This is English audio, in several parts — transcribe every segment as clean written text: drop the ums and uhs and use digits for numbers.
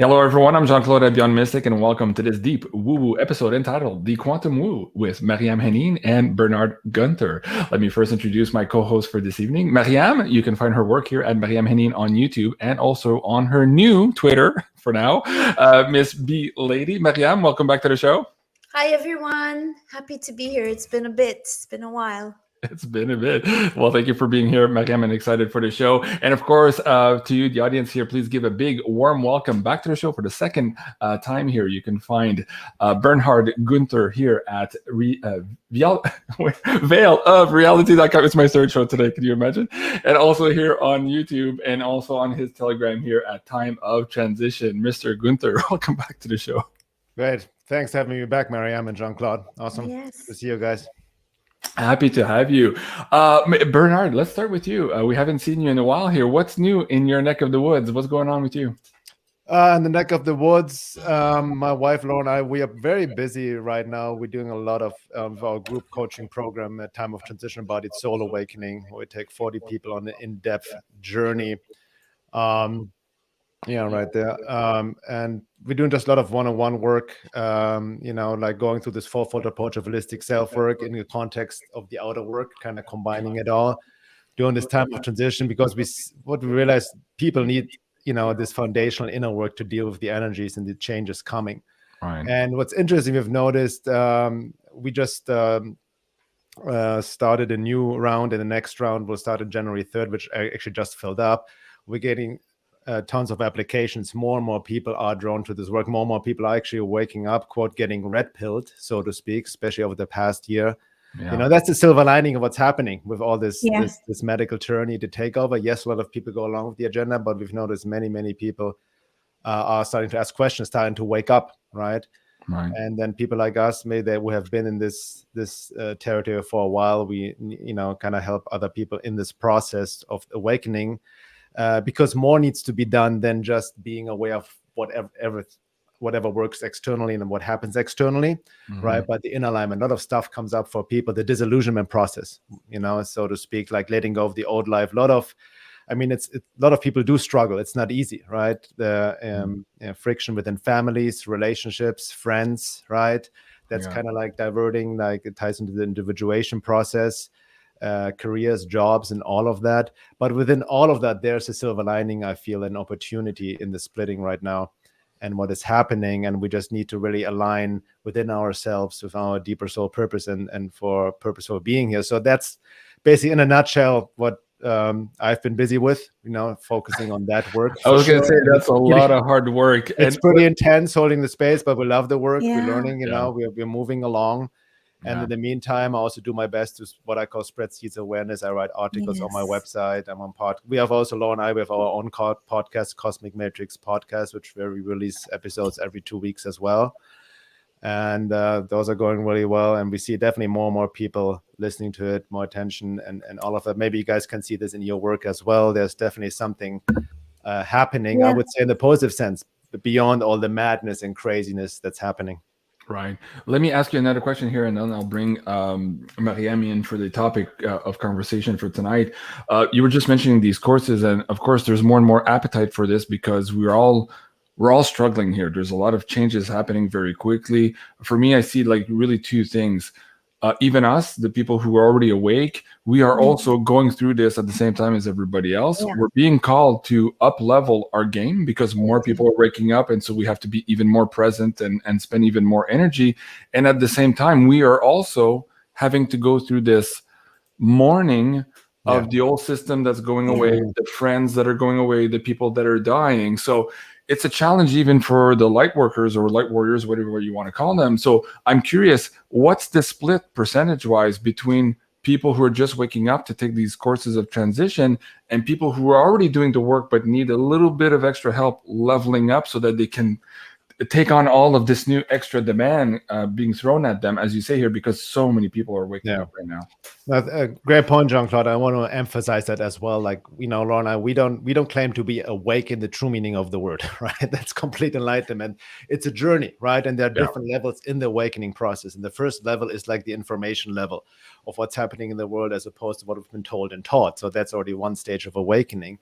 Hello, everyone. I'm Jean-Claude BeyondMystic, and welcome to this deep woo-woo episode entitled The Quantum Woo with MARYAM HENEIN and BERNHARD GUENTHER. Let me first introduce my co-host for this evening, MARYAM. You can find her work here at MARYAM HENEIN on YouTube and also on her new Twitter for now, Miss B Lady. MARYAM, welcome back to the show. Hi, everyone. Happy to be here. It's been a bit. It's been a while. It's been a bit. Well, thank you for being here, MARYAM, and excited for the show. And of course, to you, the audience here, please give a big warm welcome back to the show for the second time here. You can find BERNHARD GUENTHER here at veilofreality.com. It's my third show today, can you imagine? And also here on YouTube and also on his Telegram here at Time of Transition. Mr. GUENTHER, welcome back to the show. Great. Thanks for having me back, MARYAM and Jean-Claude. Awesome. Yes. To see you guys. Happy to have you. BERNHARD, let's start with you. We haven't seen you in a while here. What's new in your neck of the woods? What's going on with you? In the neck of the woods, my wife, Laura, and I, we are very busy right now. We're doing a lot of our group coaching program at Time of Transition, Embodied Soul Awakening. We take 40 people on an in-depth journey. Yeah, right there. And we're doing just a lot of one-on-one work, like going through this fourfold approach of holistic self-work in the context of the outer work, kind of combining it all during this time of transition, because what we realize, people need, this foundational inner work to deal with the energies and the changes coming. Right. And what's interesting, we've noticed, we just started a new round, and the next round will start on January 3rd, which I actually just filled up. We're getting tons of applications. More and more people are drawn to this work. More and more people are actually waking up, quote, getting red-pilled, so to speak, especially over the past year. Yeah. That's the silver lining of what's happening with all this, this medical tyranny to take over. Yes, a lot of people go along with the agenda, but we've noticed many people are starting to ask questions, starting to wake up, right? Right. And then people like us, maybe that we have been in this territory for a while, we kind of help other people in this process of awakening. Because more needs to be done than just being aware of whatever works externally and what happens externally, right? But the inner alignment, a lot of stuff comes up for people, the disillusionment process, so to speak, like letting go of the old life. A lot of people do struggle. It's not easy, right? The friction within families, relationships, friends, right? That's kind of like diverting, like it ties into the individuation process. Careers, jobs, and all of that. But within all of that, there's a silver lining, I feel, an opportunity in the splitting right now and what is happening. And we just need to really align within ourselves with our deeper soul purpose and for purposeful being here. So that's basically, in a nutshell, what I've been busy with, focusing on that work. I was going to say, that's a lot of hard work. It's pretty intense holding the space, but we love the work. We're learning, we're moving along. And in the meantime, I also do my best to what I call spread seeds awareness. I write articles on my website. I'm on we have also, Laura and I, we have our own podcast, Cosmic Matrix Podcast, where we release episodes every 2 weeks as well. And those are going really well. And we see definitely more and more people listening to it, more attention and all of that. Maybe you guys can see this in your work as well. There's definitely something happening, I would say, in the positive sense, beyond all the madness and craziness that's happening. Right. Let me ask you another question here, and then I'll bring MARYAM in for the topic of conversation for tonight. You were just mentioning these courses, and of course, there's more and more appetite for this because we're all struggling here. There's a lot of changes happening very quickly. For me, I see like really two things. Even us, the people who are already awake, we are also going through this at the same time as everybody else. We're being called to up-level our game because more people are waking up, and so we have to be even more present and spend even more energy. And at the same time, we are also having to go through this mourning of the old system that's going away, the friends that are going away, the people that are dying. So it's a challenge even for the light workers or light warriors, whatever you want to call them. So I'm curious, what's the split percentage-wise between people who are just waking up to take these courses of transition and people who are already doing the work but need a little bit of extra help leveling up so that they can take on all of this new extra demand being thrown at them, as you say here, because so many people are waking up right now. That's a great point, Jean-Claude. I want to emphasize that as well. Like, Laura and I, we don't claim to be awake in the true meaning of the word, right? That's complete enlightenment. It's a journey, right? And there are different levels in the awakening process. And the first level is like the information level of what's happening in the world as opposed to what we've been told and taught. So that's already one stage of awakening.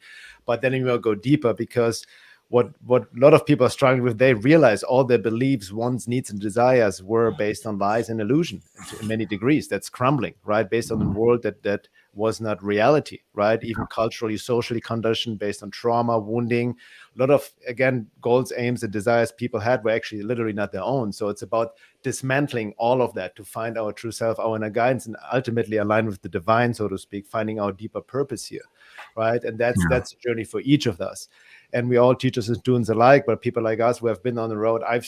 But then we will go deeper because what a lot of people are struggling with, they realize all their beliefs, wants, needs, and desires were based on lies and illusion in many degrees. That's crumbling, right? Based on the world that was not reality, right? Even culturally, socially conditioned, based on trauma, wounding. A lot of, again, goals, aims, and desires people had were actually literally not their own. So it's about dismantling all of that to find our true self, our inner guidance, and ultimately align with the divine, so to speak, finding our deeper purpose here, right? And that's a journey for each of us. And we all, teachers and students alike, but people like us who have been on the road, I've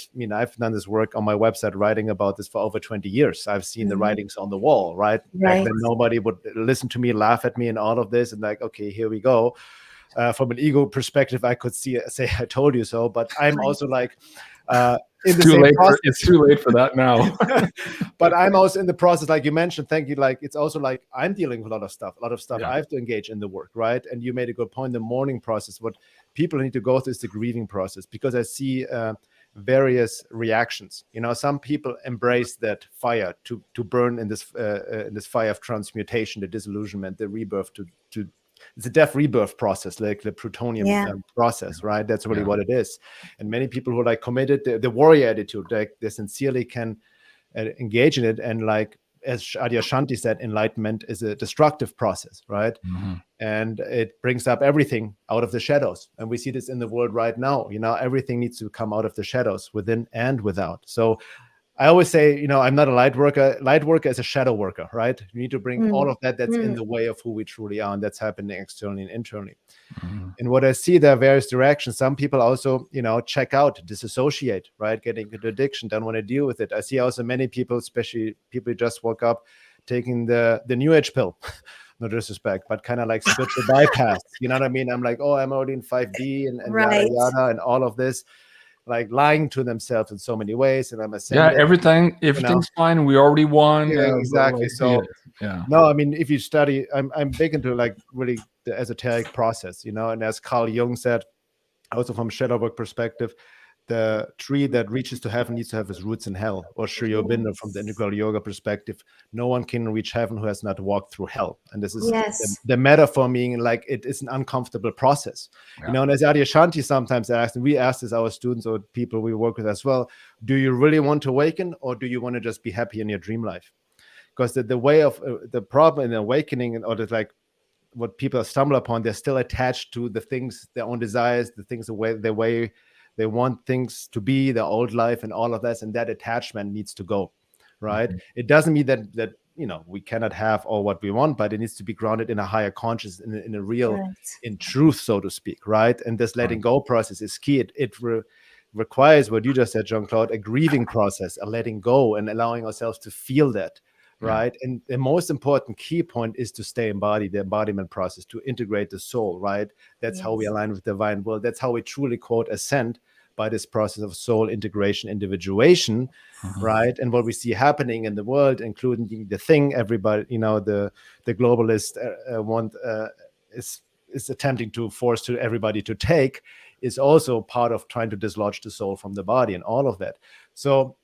done this work on my website, writing about this for over 20 years. I've seen the writings on the wall, right? Back then, nobody would listen to me, laugh at me, and all of this, and like, okay, here we go. From an ego perspective, I could say, I told you so, but I'm also like, it's too late for that now. But I'm also in the process, like you mentioned, thank you. Like, it's also like I'm dealing with a lot of stuff I have to engage in the work, right? And you made a good point, the mourning process. What people need to go through is the grieving process, because I see various reactions. Some people embrace that fire to burn in this fire of transmutation, the disillusionment, the rebirth to it's a death rebirth process, like the plutonium process, right? That's really what it is. And many people who are like committed, the warrior attitude, like they sincerely can engage in it. And like, as Adyashanti said, enlightenment is a destructive process, right? And it brings up everything out of the shadows. And we see this in the world right now. Everything needs to come out of the shadows, within and without. So I always say, I'm not a light worker. Light worker is a shadow worker, right? You need to bring all of that's in the way of who we truly are. And that's happening externally and internally. And what I see, there are various directions. Some people also, check out, disassociate, right? Getting into addiction, don't want to deal with it. I see also many people, especially people who just woke up, taking the new age pill. No disrespect, but kind of like spiritual bypass. You know what I mean? I'm like, oh, I'm already in 5D and yada, yada, and all of this. Like lying to themselves in so many ways, and I'm saying everything's fine. We already won. Yeah, exactly. So no, I mean, if you study, I'm big into like really the esoteric process, and as Carl Jung said, also from shadow work perspective, the tree that reaches to heaven needs to have its roots in hell. Or Sri Aurobindo from the integral yoga perspective, no one can reach heaven who has not walked through hell. And this is the metaphor, meaning like it is an uncomfortable process. And as Adyashanti sometimes asks, and we ask this our students or people we work with as well, do you really want to awaken, or do you want to just be happy in your dream life? Because the way of the problem in awakening, or the like what people stumble upon, they're still attached to the things, their own desires, the things, the way they want things to be, their old life and all of that, and that attachment needs to go, right? It doesn't mean that we cannot have all what we want, but it needs to be grounded in a higher consciousness, in a real, in truth, so to speak, right? And this letting go process is key. It requires what you just said, Jean-Claude, a grieving process, a letting go and allowing ourselves to feel that, right? And the most important key point is to stay embodied, the embodiment process, to integrate the soul, right? That's how we align with the divine will. That's how we truly, quote, ascend, by this process of soul integration, individuation, right? And what we see happening in the world, including the thing everybody, the globalist is attempting to force to everybody to take, is also part of trying to dislodge the soul from the body and all of that. So,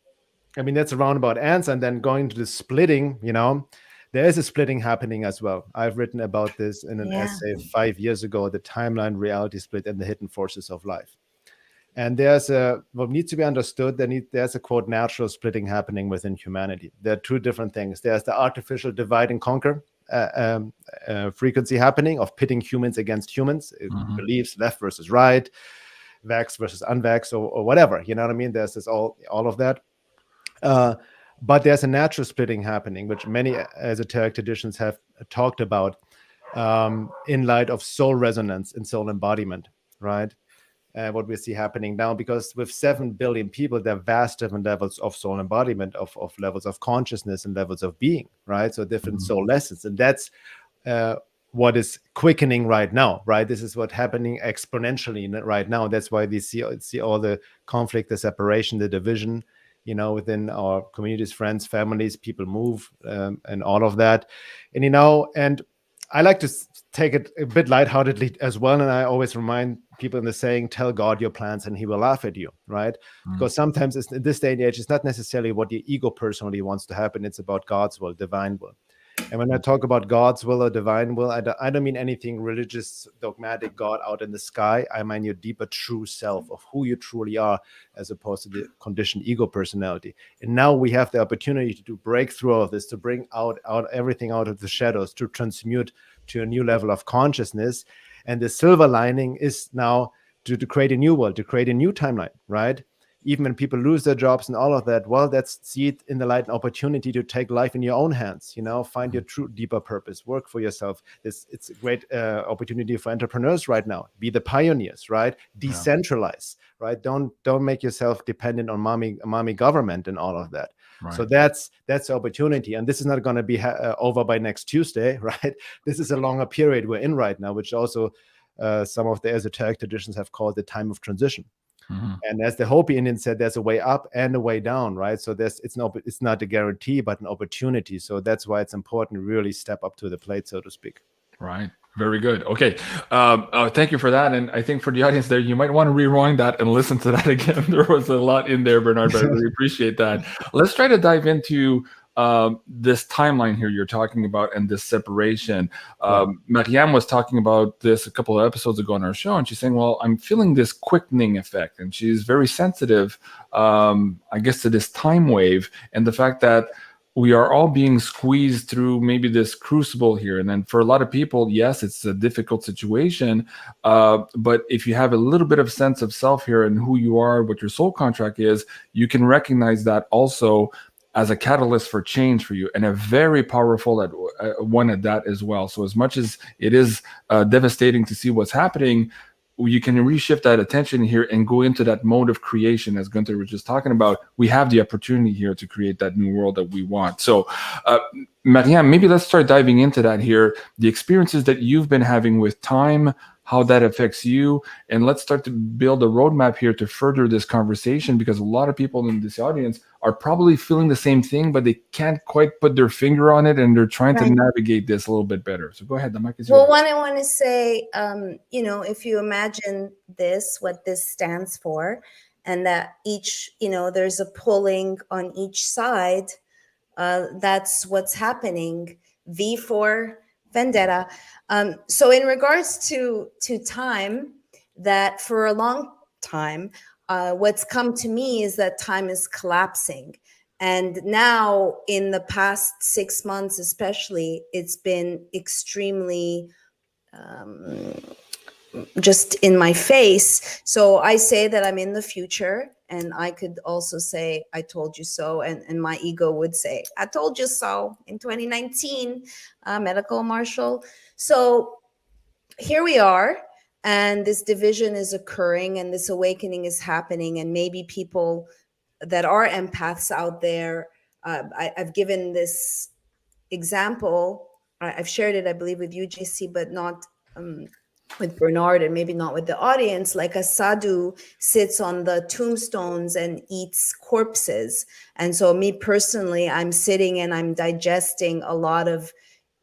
I mean, that's a roundabout answer. And then going to the splitting, there is a splitting happening as well. I've written about this in an essay 5 years ago, the timeline reality split and the hidden forces of life. And there's what needs to be understood. There's a, quote, natural splitting happening within humanity. There are two different things. There's the artificial divide and conquer frequency happening of pitting humans against humans, beliefs, left versus right, vax versus unvax, or whatever. You know what I mean? There's this all of that. But there's a natural splitting happening, which many esoteric traditions have talked about in light of soul resonance and soul embodiment, right? What we see happening now, because with 7 billion people, there are vast different levels of soul embodiment, of levels of consciousness and levels of being, right? So different soul lessons. And that's what is quickening right now, right? This is what's happening exponentially right now. That's why we see all the conflict, the separation, the division, within our communities, friends, families, people move, and all of that. And, and I like to take it a bit lightheartedly as well. And I always remind people in the saying, tell God your plans and he will laugh at you, right? Because sometimes in this day and age, it's not necessarily what your ego personally wants to happen. It's about God's will, divine will. And when I talk about God's will or divine will, I don't mean anything religious, dogmatic God out in the sky. I mean your deeper true self of who you truly are, as opposed to the conditioned ego personality. And now we have the opportunity to break through all of this, to bring out everything out of the shadows, to transmute to a new level of consciousness. And the silver lining is now to create a new world, to create a new timeline, right? Even when people lose their jobs and all of that, well, that's see it in the light, an opportunity to take life in your own hands, find your true deeper purpose, work for yourself. It's a great opportunity for entrepreneurs right now. Be the pioneers, right? Decentralize, right? Don't make yourself dependent on mommy government and all of that. Right. So that's the opportunity. And this is not going to be over by next Tuesday, right? This is a longer period we're in right now, which also some of the esoteric traditions have called the time of transition. Mm-hmm. And as the Hopi Indian said, there's a way up and a way down, right? So it's not a guarantee, but an opportunity. So that's why it's important to really step up to the plate, so to speak. Right. Very good. Okay. Thank you for that. And I think for the audience there, you might want to rewind that and listen to that again. There was a lot in there, Bernhard, but I really appreciate that. Let's try to dive into this timeline here you're talking about and this separation. MARYAM was talking about this a couple of episodes ago on our show, and she's saying, well, I'm feeling this quickening effect. And she's very sensitive, I guess, to this time wave and the fact that we are all being squeezed through maybe this crucible here. And then for a lot of people, yes, it's a difficult situation. But if you have a little bit of sense of self here and who you are, what your soul contract is, you can recognize that also as a catalyst for change for you, and a very powerful one at that as well. So as much as it is devastating to see what's happening, you can reshift that attention here and go into that mode of creation, as Guenther was just talking about. We have the opportunity here to create that new world that we want. So, MARYAM, maybe let's start diving into that here. The experiences that you've been having with time, how that affects you, and let's start to build a roadmap here to further this conversation, because a lot of people in this audience are probably feeling the same thing, but they can't quite put their finger on it, and they're trying to navigate this a little bit better. So go ahead, the mic is yours. Well, one, I want to say, if you imagine this, what this stands for, and that each, there's a pulling on each side, that's what's happening. V for vendetta. So in regards to time, that for a long time, what's come to me is that time is collapsing. And now in the past 6 months, especially, it's been extremely just in my face. So I say that I'm in the future, and I could also say, I told you so. And my ego would say, I told you so in 2019, medical marshal. So here we are, and this division is occurring, and this awakening is happening. And maybe people that are empaths out there, I've given this example. I've shared it, I believe, with you, JC, but not with Bernhard, and maybe not with the audience. Like a sadhu sits on the tombstones and eats corpses. And so me personally, I'm sitting and I'm digesting a lot of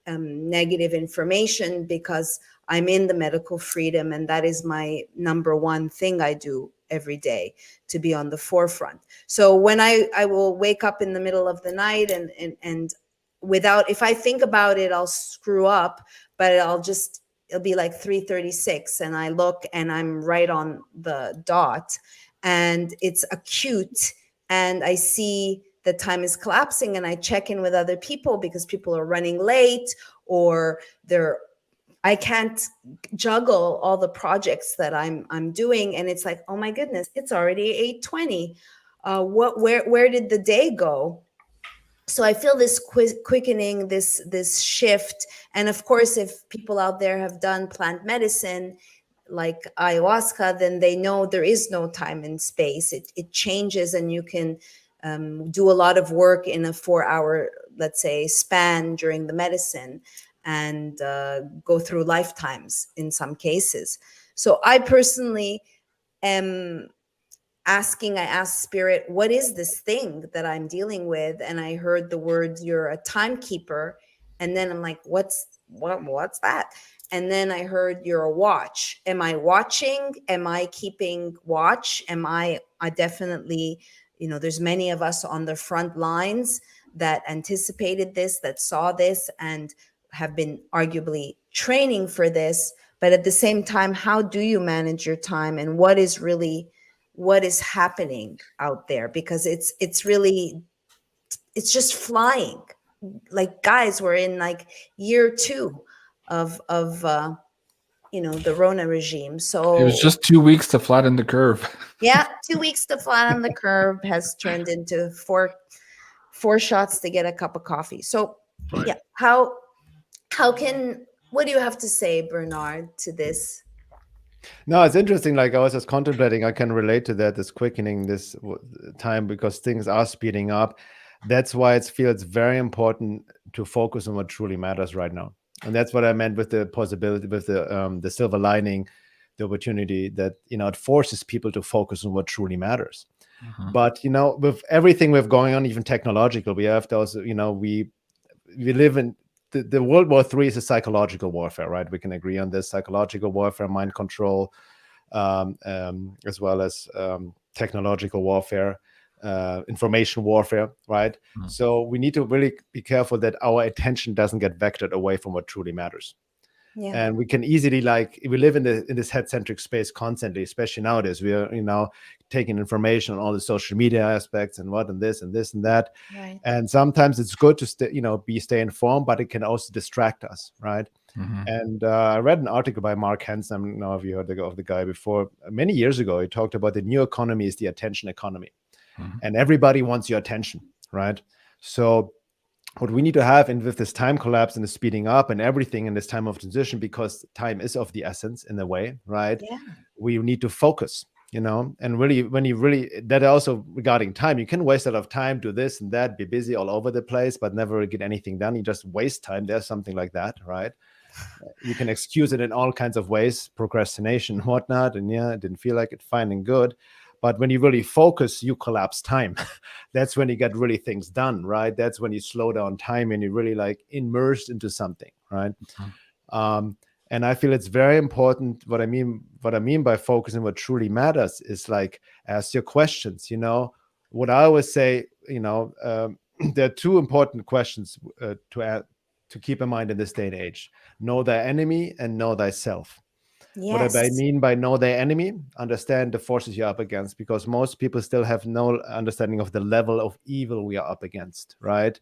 negative information, because I'm in the medical freedom, and that is my number one thing I do every day, to be on the forefront. So when I will wake up in the middle of the night and without, if I think about it, I'll screw up, but it'll be like 3:36, and I look and I'm right on the dot, and it's acute, and I see the time is collapsing, and I check in with other people because people are running late, or I can't juggle all the projects that I'm doing, and it's like, oh my goodness, it's already 8:20. Where did the day go? So I feel this quickening, this shift. And of course, if people out there have done plant medicine like ayahuasca, then they know there is no time and space. It changes, and you can do a lot of work in a 4-hour, let's say, span during the medicine, and go through lifetimes in some cases. So I personally am I asked Spirit, what is this thing that I'm dealing with? And I heard the words, you're a timekeeper. And then I'm like, what's that? And then I heard, you're a watch. Am I watching? Am I keeping watch? I definitely there's many of us on the front lines that anticipated this, that saw this, and have been arguably training for this. But at the same time, how do you manage your time, and what is happening out there? Because it's just flying. Like, guys, we're in like year 2 of the Rona regime. So It was just 2 weeks to flatten the curve. yeah, 2 weeks to flatten the curve has turned into four shots to get a cup of coffee. So yeah, what do you have to say, Bernhard, to this? No, it's interesting. Like, I was just contemplating, I can relate to that, this quickening, this time, because things are speeding up. That's why it feels very important to focus on what truly matters right now. And that's what I meant with the possibility, with the silver lining, the opportunity that, it forces people to focus on what truly matters. But, with everything we have going on, even technological, we have those, we live in the World War III is a psychological warfare, right? We can agree on this: psychological warfare, mind control, as well as technological warfare, information warfare, right? So we need to really be careful that our attention doesn't get vectored away from what truly matters. Yeah. And we can easily, we live in this head-centric space constantly, especially nowadays. We are, taking information on all the social media aspects and this and this and that. Right. And sometimes it's good to stay informed, but it can also distract us, right? And I read an article by Mark Hansen. I don't know if you heard of the guy before. Many years ago, he talked about the new economy is the attention economy. And everybody wants your attention, right? So what we need to have, and with this time collapse and the speeding up and everything in this time of transition, because time is of the essence in a way, right? Yeah. We need to focus, and really, that also regarding time, you can waste a lot of time, do this and that, be busy all over the place, but never get anything done. You just waste time. There's something like that, right? You can excuse it in all kinds of ways, procrastination, whatnot. And yeah, it didn't feel like it, fine and good. But when you really focus, you collapse time. That's when you get really things done, right? That's when you slow down time and you're really immersed into something, right? And I feel it's very important. What I mean by focusing what truly matters is ask your questions. What I always say, there are 2 important questions to keep in mind in this day and age: know thy enemy and know thyself. Yes. What I mean by know thy enemy, understand the forces you're up against, because most people still have no understanding of the level of evil we are up against, right?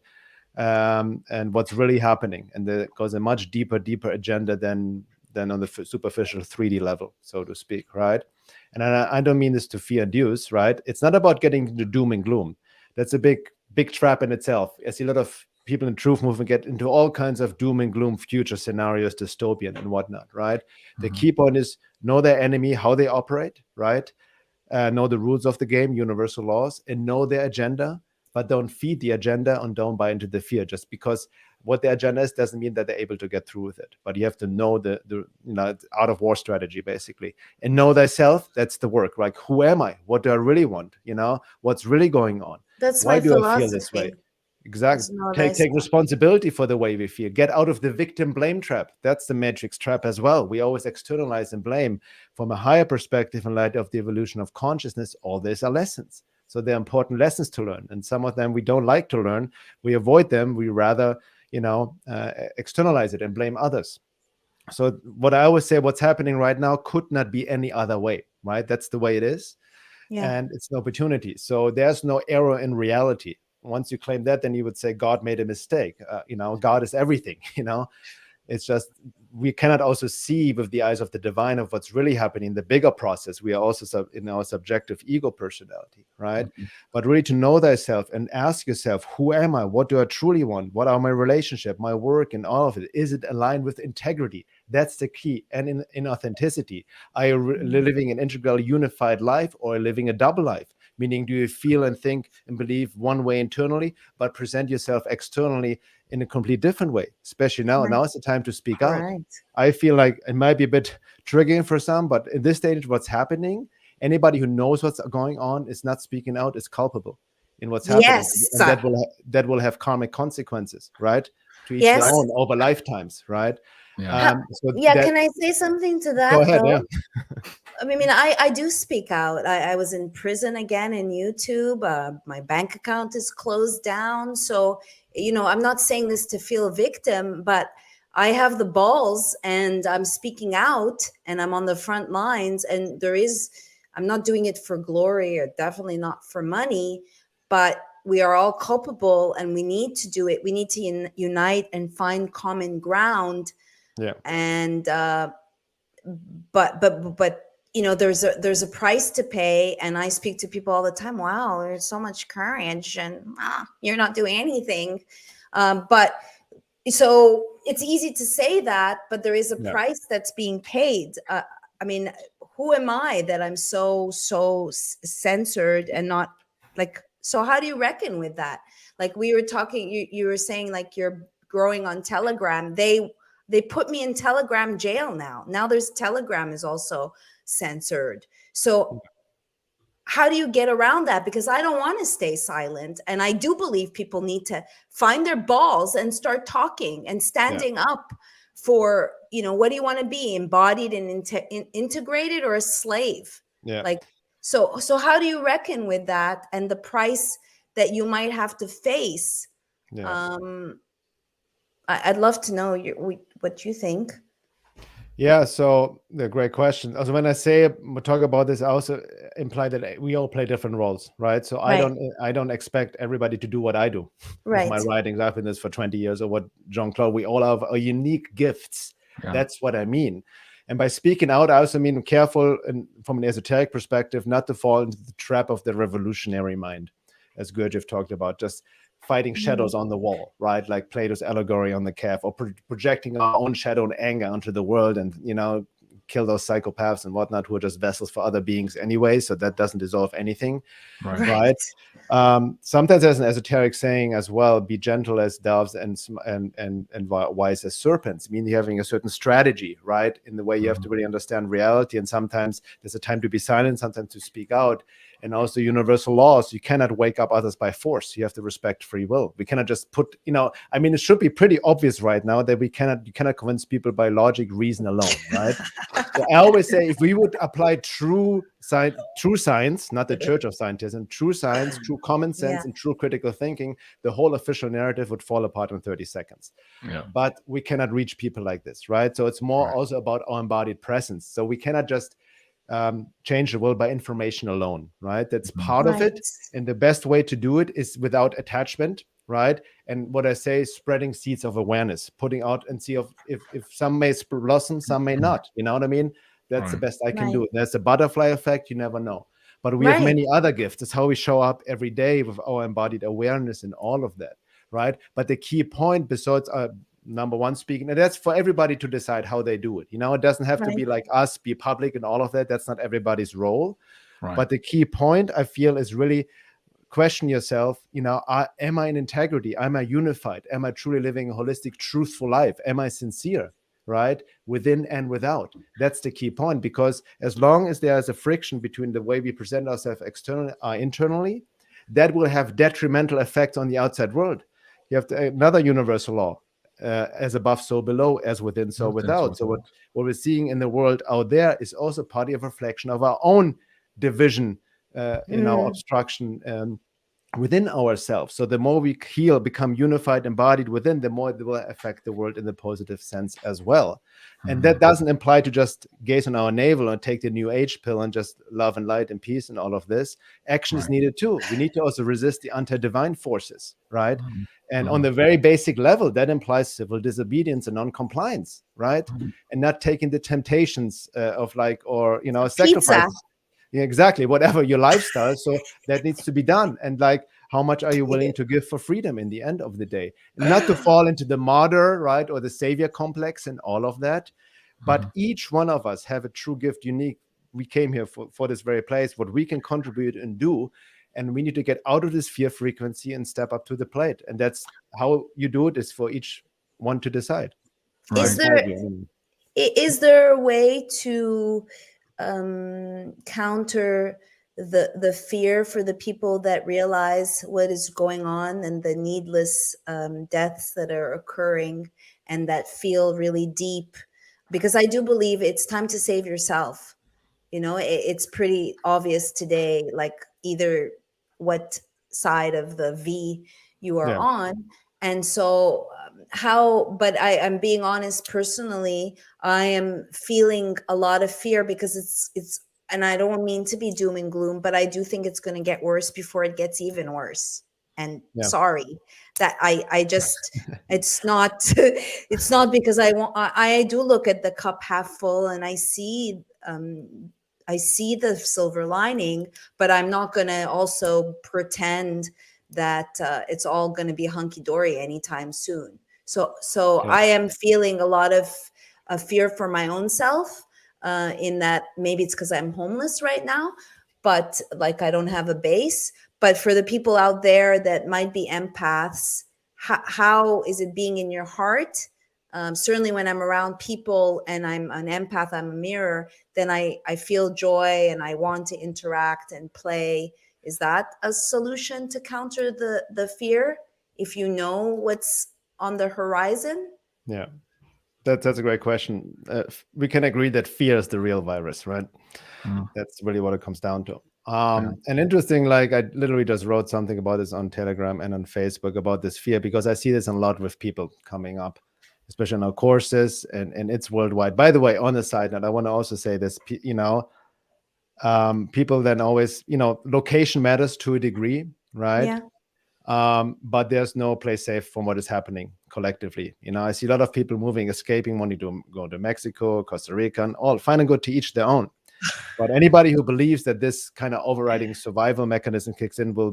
And what's really happening. And there goes a much deeper agenda than on the superficial 3D level, so to speak, right? And I don't mean this to fear induce, right? It's not about getting into doom and gloom. That's a big trap in itself. I see a lot of people in truth movement get into all kinds of doom and gloom future scenarios, dystopian and whatnot, right? The key point is know their enemy, how they operate, right? Know the rules of the game, universal laws, and know their agenda, but don't feed the agenda and don't buy into the fear. Just because what their agenda is doesn't mean that they're able to get through with it. But you have to know the out of war strategy, basically. And know thyself, that's the work. Who am I? What do I really want? What's really going on? That's why my do philosophy. I feel this way? Exactly. Take responsibility for the way we feel. Get out of the victim blame trap. That's the matrix trap as well. We always externalize and blame. From a higher perspective, in light of the evolution of consciousness, all these are lessons. So they're important lessons to learn. And some of them we don't like to learn. We avoid them. We rather, externalize it and blame others. So what I always say, what's happening right now could not be any other way, right? That's the way it is. Yeah. And it's an opportunity. So there's no error in reality. Once you claim that, then you would say God made a mistake. God is everything. It's just we cannot also see with the eyes of the divine of what's really happening in the bigger process. We are also in our subjective ego personality, right? But really to know thyself and ask yourself, who am I? What do I truly want? What are my relationship, my work, and all of it? Is it aligned with integrity? That's the key. And in authenticity, are you living an integral, unified life, or living a double life? Meaning, do you feel and think and believe one way internally, but present yourself externally in a complete different way? Especially now. Right. Now is the time to speak out. I feel like it might be a bit triggering for some, but in this stage, what's happening, anybody who knows what's going on is not speaking out is culpable in what's happening. Yes. And that will have karmic consequences, right? To each their own over lifetimes, right? Yeah. So Yeah, that, can I say something to go that ahead. though? Yeah. I mean, I do speak out. I was in prison again in YouTube. My bank account is closed down. So, I'm not saying this to feel a victim, but I have the balls and I'm speaking out and I'm on the front lines. And I'm not doing it for glory or definitely not for money, but we are all culpable and we need to do it. We need to unite and find common ground. Yeah. And, but there's a price to pay, and I speak to people all the time. Wow, there's so much courage, and you're not doing anything. But so it's easy to say that, but there is a price that's being paid. I mean, who am I that I'm so censored and not like? So how do you reckon with that? Like we were talking, you were saying like you're growing on Telegram. They put me in Telegram jail now. Now there's Telegram is also censored. So how do you get around that? Because I don't want to stay silent. And I do believe people need to find their balls and start talking and standing up for, what do you want to be, embodied and integrated, or a slave? Yeah. Like, so how do you reckon with that and the price that you might have to face? Yeah. I'd love to know what you think. Yeah, so the great question. Also, when I talk about this, I also imply that we all play different roles, right? So I don't expect everybody to do what I do with my writings. I've been this for 20 years, or what Jean-Claude. We all have our unique gifts. Yeah. That's what I mean. And by speaking out, I also mean careful, and from an esoteric perspective, not to fall into the trap of the revolutionary mind, as Gurdjieff talked about, just fighting shadows on the wall, right? Like Plato's allegory on the calf, or projecting our own shadow and anger onto the world, and kill those psychopaths and whatnot who are just vessels for other beings anyway. So that doesn't dissolve anything, right? Sometimes there's an esoteric saying as well: "Be gentle as doves and wise as serpents." Meaning having a certain strategy, right? In the way you have to really understand reality, and sometimes there's a time to be silent, sometimes to speak out. And also universal laws. You cannot wake up others by force. You have to respect free will. We cannot just put, I mean, it should be pretty obvious right now that you cannot convince people by logic, reason alone, right? So I always say, if we would apply true science, not the Church of Scientism, true science, true common sense, and true critical thinking, the whole official narrative would fall apart in 30 seconds. Yeah. But we cannot reach people like this, right? So it's more also about our embodied presence. So we cannot just change the world by information alone, right? That's part of it. And the best way to do it is without attachment, right? And what I say is spreading seeds of awareness, putting out and see if some may blossom, some may not. You know what I mean? That's the best I can do. There's a butterfly effect. You never know. But we have many other gifts. It's how we show up every day with our embodied awareness and all of that, right? But the key point, besides number one, speaking, and that's for everybody to decide how they do it. It doesn't have to be like us, be public and all of that. That's not everybody's role. But the key point, I feel, is really question yourself, am I in integrity? Am I unified? Am I truly living a holistic, truthful life? Am I sincere, right? Within and without. That's the key point, because as long as there is a friction between the way we present ourselves externally, internally, that will have detrimental effects on the outside world. You have another universal law. As above, so below, as within, so without. So what we're seeing in the world out there is also partly a reflection of our own division, obstruction within ourselves. So the more we heal, become unified, embodied within, the more it will affect the world in the positive sense as well. And that doesn't imply to just gaze on our navel and take the new age pill and just love and light and peace and all of this. Action is needed too. We need to also resist the anti-divine forces, right? And on the very basic level, that implies civil disobedience and non-compliance, right? And not taking the temptations of sacrifice. Yeah, exactly. Whatever your lifestyle. So that needs to be done. And how much are you willing to give for freedom in the end of the day? And not to fall into the martyr, right? Or the savior complex and all of that. But each one of us have a true gift, unique. We came here for this very place, what we can contribute and do. And we need to get out of this fear frequency and step up to the plate. And that's how you do it, is for each one to decide. Is there a way to counter the fear for the people that realize what is going on and the needless deaths that are occurring, and that feel really deep, because I do believe it's time to save yourself. It's pretty obvious today, like either what side of the V you are Yeah. on. And so but I'm being honest, personally, I am feeling a lot of fear, because it's, and I don't mean to be doom and gloom, but I do think it's going to get worse before it gets even worse. And Yeah. sorry that I just, it's not, it's not because I do look at the cup half full, and I see the silver lining, but I'm not going to also pretend that it's all going to be hunky-dory anytime soon. So Okay. I am feeling a lot of fear for my own self, in that maybe it's because I'm homeless right now, but like I don't have a base. But for the people out there that might be empaths, how is it being in your heart? Certainly when I'm around people and I'm an empath, I'm a mirror, then I feel joy and I want to interact and play. Is that a solution to counter the fear, if you know what's on the horizon? Yeah. That's a great question. We can agree that fear is the real virus, right? That's really what it comes down to. And interesting, like I literally just wrote something about this on Telegram and on Facebook about this fear, because I see this a lot with people coming up, especially in our courses, and it's worldwide. By the way, on the side note, I want to also say this, people then always, location matters to a degree, right? Yeah. But there's no place safe from what is happening collectively. I see a lot of people moving, escaping, wanting to go to Mexico, Costa Rica, and all fine and good, to each their own. But anybody who believes that this kind of overriding survival mechanism kicks in will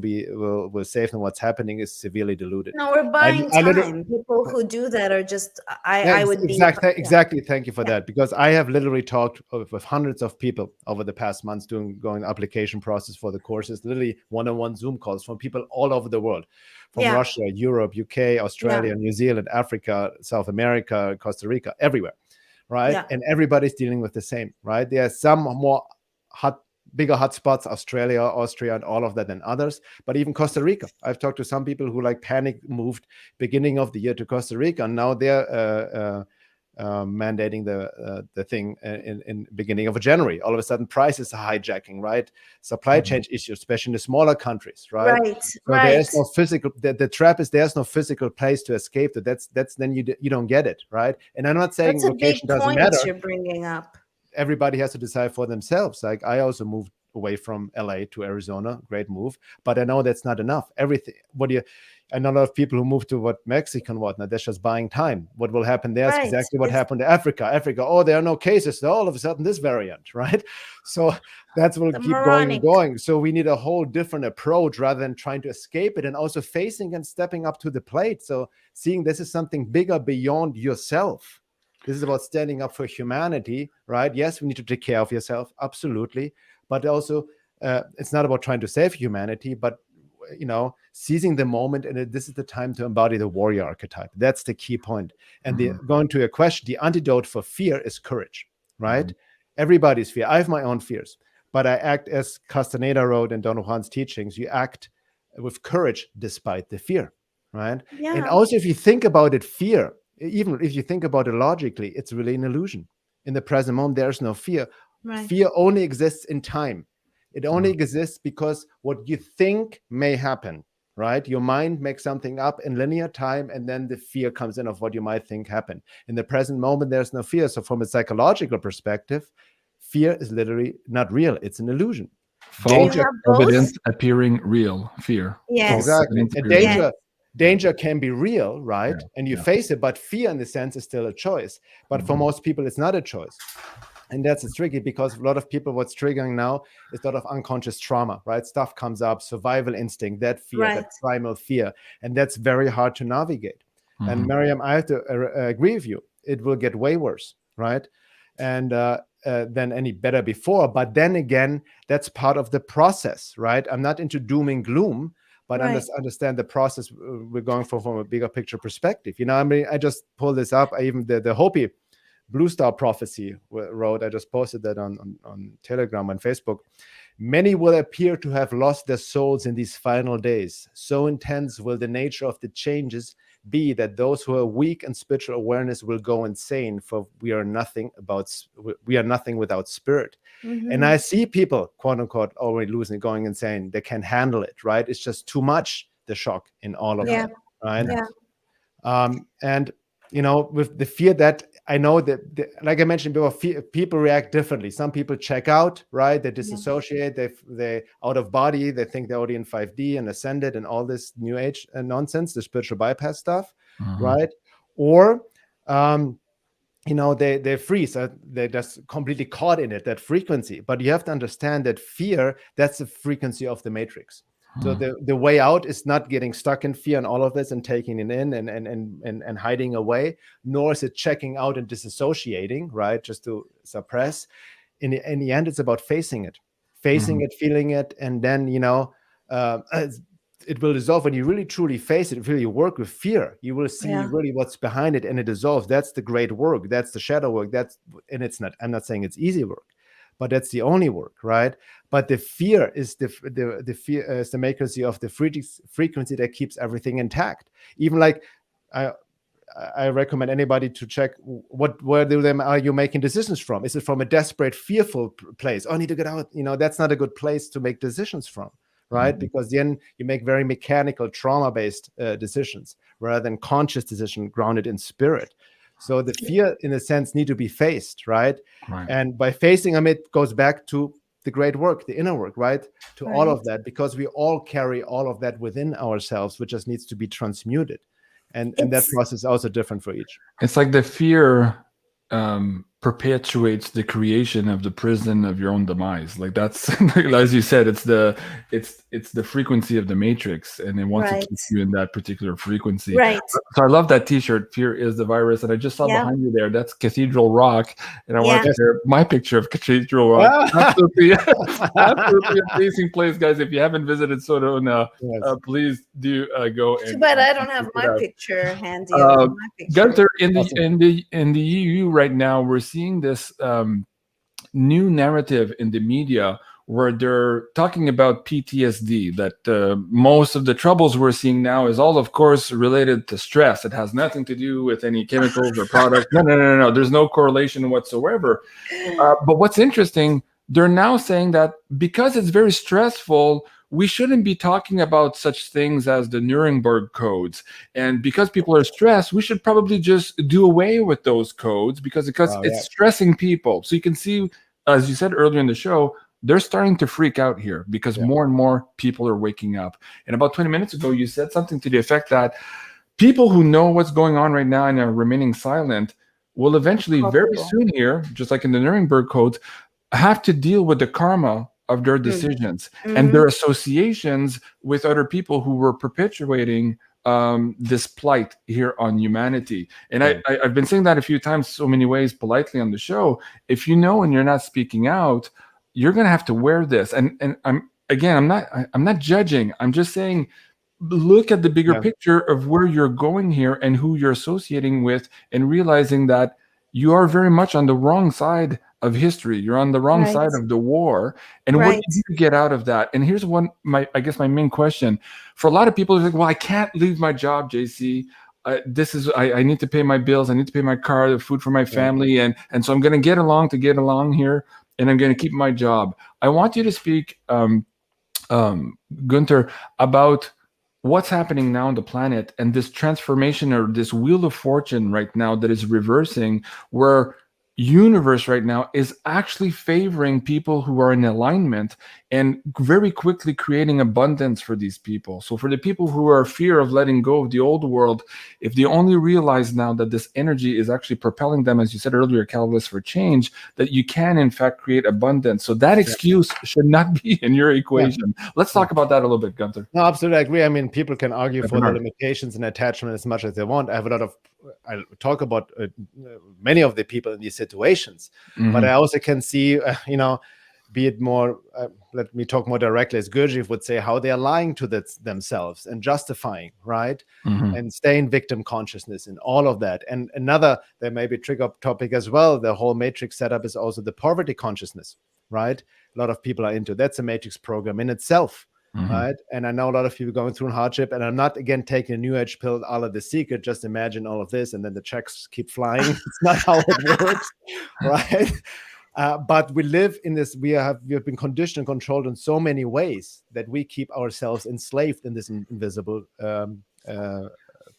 save them what's happening is severely deluded. No, we're buying time. People who do that are just, I would be. Exactly. Thank you for that. Because I have literally talked with hundreds of people over the past months going application process for the courses, literally one-on-one Zoom calls from people all over the world, from Russia, Europe, UK, Australia, New Zealand, Africa, South America, Costa Rica, everywhere. Right. Yeah. And everybody's dealing with the same, right? There are some more bigger hotspots, Australia, Austria, and all of that than others. But even Costa Rica, I've talked to some people who panic moved beginning of the year to Costa Rica, and now they're mandating the thing in beginning of January. All of a sudden, prices are hijacking, right? Supply chain issues, especially in the smaller countries, right? Right. So there's no physical. The trap is there's no physical place to escape to. That's then you don't get it, right? And I'm not saying location doesn't matter. You're bringing up. Everybody has to decide for themselves. Like I also moved away from LA to Arizona, great move, but I know that's not enough. Everything. I know a lot of people who move to Mexico and whatnot, that's just buying time. What will happen there is exactly what happened to Africa. Oh, there are no cases. So all of a sudden this variant, right? So that's what will keep going and going. So we need a whole different approach rather than trying to escape it, and also facing and stepping up to the plate. So seeing this is something bigger beyond yourself. This is about standing up for humanity, right? Yes, we need to take care of yourself. Absolutely. But also it's not about trying to save humanity, but seizing the moment, and this is the time to embody the warrior archetype. That's the key point. And going to your question, the antidote for fear is courage, right? Everybody's fear. I have my own fears, but I act, as Castaneda wrote in Don Juan's teachings, you act with courage despite the fear, right? Yeah. And also, if you think about it, fear, even if you think about it logically, it's really an illusion. In the present moment, there's no fear. Right. Fear only exists in time. It only exists because what you think may happen, right? Your mind makes something up in linear time, and then the fear comes in of what you might think happened. In the present moment, there's no fear. So from a psychological perspective, fear is literally not real. It's an illusion. False evidence appearing real. Fear. Yes. Exactly. And danger can be real, right? Yeah. And you face it, but fear in the sense is still a choice. But for most people, it's not a choice. And that's tricky, because a lot of people, what's triggering now is a lot of unconscious trauma, right? Stuff comes up, survival instinct, that fear, that primal fear. And that's very hard to navigate. And Maryam, I have to agree with you. It will get way worse, right? And than any better before. But then again, that's part of the process, right? I'm not into doom and gloom, but understand the process we're going for from a bigger picture perspective. I mean, I just pulled this up. Even the Hopi Blue Star Prophecy wrote, I just posted that on Telegram and Facebook. Many will appear to have lost their souls in these final days. So intense will the nature of the changes be that those who are weak in spiritual awareness will go insane, for we are nothing without spirit. And I see people, quote unquote, already losing it, going insane. They can't handle it, right? It's just too much, the shock in all of that, right? And with the fear that I know that, like I mentioned before, people react differently. Some people check out, right? They disassociate, they out of body, they think they're already in 5D and ascended and all this new age nonsense, the spiritual bypass stuff, right? Or they freeze. They're just completely caught in it, that frequency. But you have to understand that fear, that's the frequency of the matrix. So the way out is not getting stuck in fear and all of this and taking it in and hiding away, nor is it checking out and disassociating, right? Just to suppress. In the end, it's about facing it, feeling it, and then it will dissolve. When you really truly face it, really work with fear, you will see really what's behind it, and it dissolves. That's the great work. That's the shadow work. I'm not saying it's easy work, but that's the only work, right? But the fear is the fear is the frequency of the frequency that keeps everything intact. Even like I recommend anybody to check where are you making decisions from? Is it from a desperate, fearful place? Oh, I need to get out. That's not a good place to make decisions from, right? Because then you make very mechanical, trauma-based decisions rather than conscious decision grounded in spirit. So the fear, in a sense, need to be faced, right? And by facing them, it goes back to the great work, the inner work, right? To all of that, because we all carry all of that within ourselves, which just needs to be transmuted. And that process is also different for each. It's like the fear perpetuates the creation of the prison of your own demise. Like that's, as you said, it's the frequency of the matrix, and it wants to keep you in that particular frequency. Right. So I love that T-shirt. Fear is the virus, and I just saw behind you there. That's Cathedral Rock, and I want to share my picture of Cathedral Rock. Absolutely, absolutely amazing place, guys. If you haven't visited Sedona, please do go. Too bad I don't have my picture handy. Guenther, in the EU right now, we're seeing this new narrative in the media where they're talking about PTSD, that most of the troubles we're seeing now is all, of course, related to stress. It has nothing to do with any chemicals or products. No. There's no correlation whatsoever. But what's interesting, they're now saying that because it's very stressful, we shouldn't be talking about such things as the Nuremberg codes. And because people are stressed, we should probably just do away with those codes because it's stressing people. So you can see, as you said earlier in the show, they're starting to freak out here because more and more people are waking up. And about 20 minutes ago, you said something to the effect that people who know what's going on right now and are remaining silent will eventually very soon here, just like in the Nuremberg codes, have to deal with the karma of their decisions and their associations with other people who were perpetuating this plight here on humanity. And I've been saying that a few times, so many ways, politely on the show. If you know and you're not speaking out, you're going to have to wear this. And I'm not judging. I'm just saying, look at the bigger picture of where you're going here and who you're associating with, and realizing that you are very much on the wrong side of history. You're on the wrong side of the war. And what do you get out of that? And here's my main question. For a lot of people, they're like, well, I can't leave my job, JC. I need to pay my bills. I need to pay my car, the food for my family. And so I'm going to get along here, and I'm going to keep my job. I want you to speak, Guenther, about what's happening now on the planet and this transformation, or this wheel of fortune right now that is reversing, where universe right now is actually favoring people who are in alignment and very quickly creating abundance for these people. So for the people who are fear of letting go of the old world, if they only realize now that this energy is actually propelling them, as you said earlier, catalyst for change, that you can in fact create abundance. So that excuse should not be in your equation. Let's talk about that a little bit, Guenther. No, absolutely, I agree. I mean, people can argue for the limitations and attachment as much as they want. I talk about many of the people in these situations, but I also can see, be it more, let me talk more directly, as Gurdjieff would say, how they are lying to themselves and justifying, right? And stay in victim consciousness and all of that. And another, there may be a trigger topic as well, the whole matrix setup is also the poverty consciousness, right? A lot of people are into that's a matrix program in itself. right? And I know a lot of people going through hardship, and I'm not again taking a new age pill out of The Secret. Just imagine all of this, and then the checks keep flying. It's not how it works, right? But we live in this. We have been conditioned and controlled in so many ways that we keep ourselves enslaved in this invisible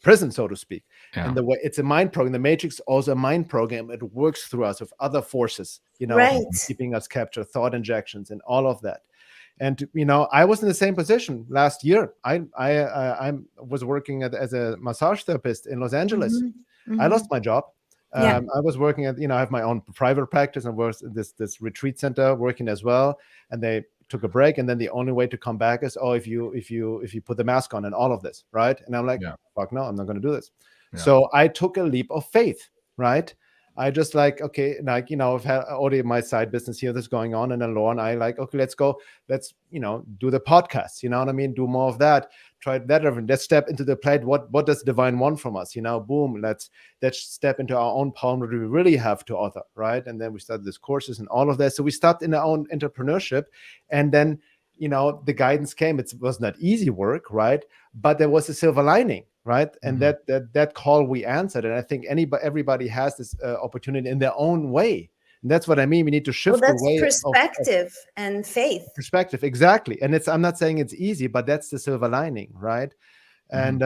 prison, so to speak. Yeah. And the way it's a mind program. The Matrix also a mind program. It works through us with other forces, Right. keeping us captured, thought injections, and all of that. And I was in the same position last year. I was working as a massage therapist in Los Angeles. I lost my job. I was working at, I have my own private practice and was this retreat center working as well. And they took a break, and then the only way to come back is, if you put the mask on and all of this, right? And I'm like, fuck no, I'm not going to do this. Yeah. So I took a leap of faith, right? I just I've had already my side business here that's going on, and then Lauren, okay, let's go, let's do the podcast, you know what I mean? Do more of that. Try that. Let's step into the plate. What does divine want from us? Boom. Let's step into our own power, what we really have to offer, right? And then we started these courses and all of that. So we started in our own entrepreneurship, and then the guidance came. It was not easy work, right? But there was a silver lining, right? And that call we answered. And I think everybody has this opportunity in their own way. And that's what I mean. We need to shift the way perspective and faith. Perspective, exactly. And I'm not saying it's easy, but that's the silver lining, right? And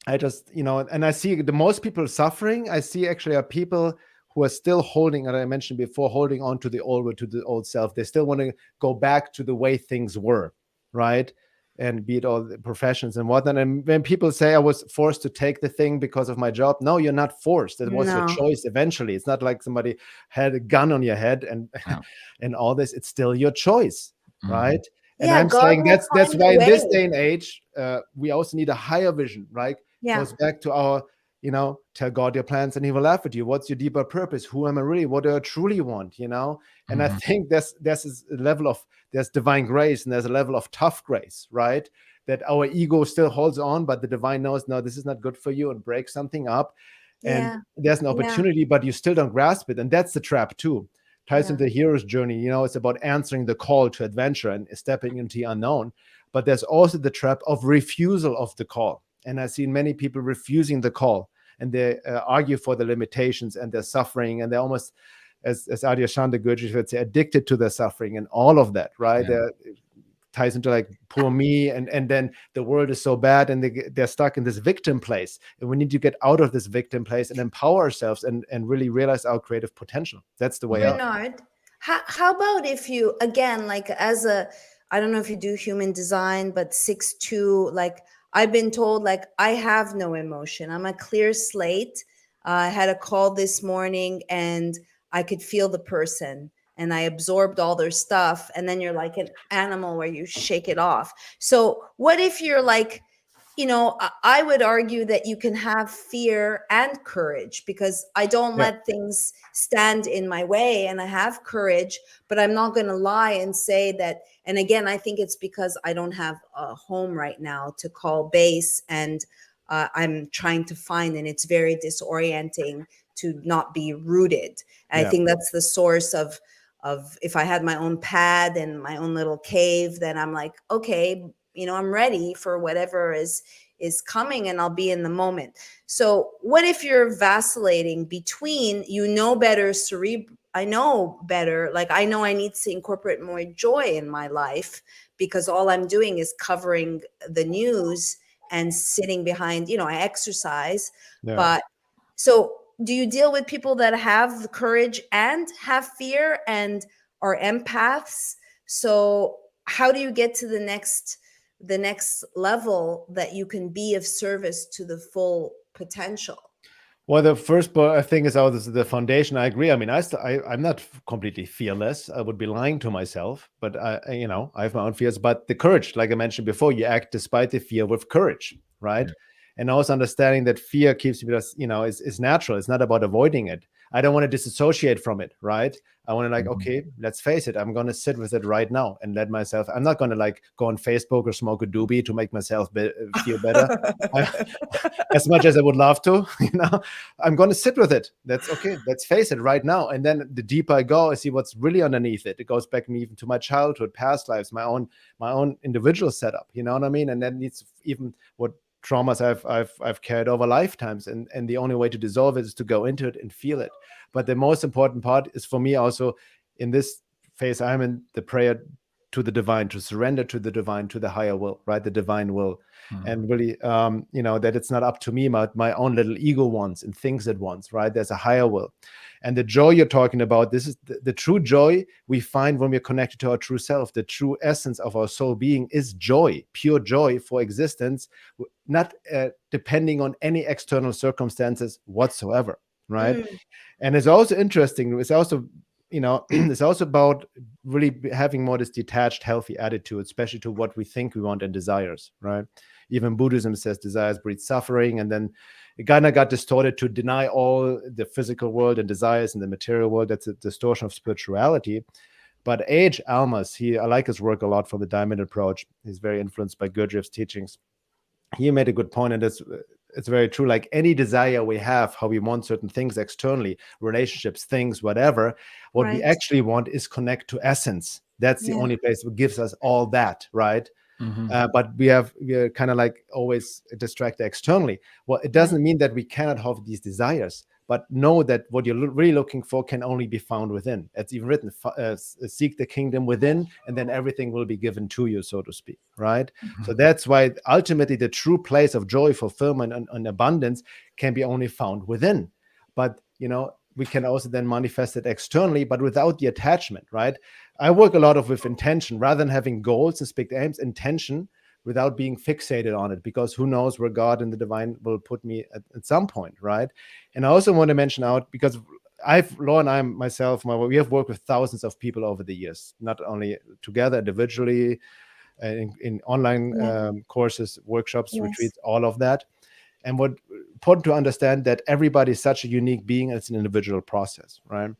I just, and I see the most people suffering. I see actually are people who are still holding, as I mentioned before, holding on to the old self. They still want to go back to the way things were, right? And be it all the professions and whatnot. And when people say I was forced to take the thing because of my job, no, you're not forced. It was your choice eventually. It's not like somebody had a gun on your head and and all this. It's still your choice, right? And I'm saying that's why in this day and age, we also need a higher vision, right? Yeah. Goes back to our, tell God your plans and he will laugh at you. What's your deeper purpose? Who am I really? What do I truly want? And I think there's a level of, there's divine grace and there's a level of tough grace, right? That our ego still holds on, but the divine knows, no, this is not good for you, and breaks something up. And there's an opportunity, but you still don't grasp it. And that's the trap too. Ties into the hero's journey. It's about answering the call to adventure and stepping into the unknown. But there's also the trap of refusal of the call. And I've seen many people refusing the call, and they argue for the limitations, and they're suffering, and they're almost, as Adyashanti Gurji would say, addicted to their suffering and all of that, right? It ties into like, poor me, and then the world is so bad, and they're stuck in this victim place. And we need to get out of this victim place and empower ourselves and really realize our creative potential. That's the way out. Bernhard, how about if you, again, like I don't know if you do human design, but 6'2", like I've been told, like I have no emotion. I'm a clear slate. I had a call this morning and I could feel the person and I absorbed all their stuff. And then you're like an animal where you shake it off. So what if you're like, I would argue that you can have fear and courage, because I don't let things stand in my way, and I have courage, but I'm not going to lie and say that. And again, I think it's because I don't have a home right now to call base, and I'm trying to find, and it's very disorienting to not be rooted. I think that's the source of if I had my own pad and my own little cave, then I'm like, okay, I'm ready for whatever is coming, and I'll be in the moment. So what if you're vacillating between, better, I know better, like I know I need to incorporate more joy in my life, because all I'm doing is covering the news and sitting behind, I exercise. But so do you deal with people that have the courage and have fear and are empaths? So how do you get to the next level that you can be of service to the full potential? Well, the first thing is the foundation. I agree. I mean, I'm not completely fearless. I would be lying to myself, but I have my own fears. But the courage, like I mentioned before, you act despite the fear with courage, right? And also understanding that fear keeps me, is natural. It's not about avoiding it. I don't want to disassociate from it, right? I want to like, okay, let's face it. I'm going to sit with it right now and let myself, I'm not going to like go on Facebook or smoke a doobie to make myself feel better. As much as I would love to, I'm going to sit with it. That's okay. Let's face it right now. And then the deeper I go, I see what's really underneath it. It goes back even to my childhood, past lives, my own individual setup. You know what I mean? And then needs even what traumas I've carried over lifetimes. And the only way to dissolve it is to go into it and feel it. But the most important part is for me also in this phase, I'm in the prayer to the divine, to surrender to the divine, to the higher will, right? The divine will. And really, that it's not up to me, my own little ego wants and things it wants, right? There's a higher will. And the joy you're talking about, this is the true joy we find when we're connected to our true self. The true essence of our soul being is joy, pure joy for existence, not depending on any external circumstances whatsoever, right? And it's also interesting. It's also, it's also about really having more this detached, healthy attitude, especially to what we think we want and desires, right? Even Buddhism says desires breed suffering, and then it kind of got distorted to deny all the physical world and desires in the material world. That's a distortion of spirituality. But A.H. Alma's, I like his work a lot from the Diamond approach. He's very influenced by Gurdjieff's teachings. He made a good point, and it's very true. Like any desire we have, how we want certain things externally, relationships, things, whatever, what we actually want is connect to essence. That's the only place that gives us all that, right? But we are kind of like always distracted externally. Well, it doesn't mean that we cannot have these desires, but know that what you're really looking for can only be found within. It's even written, seek the kingdom within, and then everything will be given to you, so to speak, right? So that's why ultimately the true place of joy, fulfillment, and abundance can be only found within. But, we can also then manifest it externally, but without the attachment, right? I work a lot with intention, rather than having goals and big aims, intention, without being fixated on it, because who knows where God and the divine will put me at some point, right? And I also want to mention out, because Laura and I myself, we have worked with thousands of people over the years, not only together individually, in online courses, workshops, retreats, all of that. And what important to understand that everybody is such a unique being, and it's an individual process, right?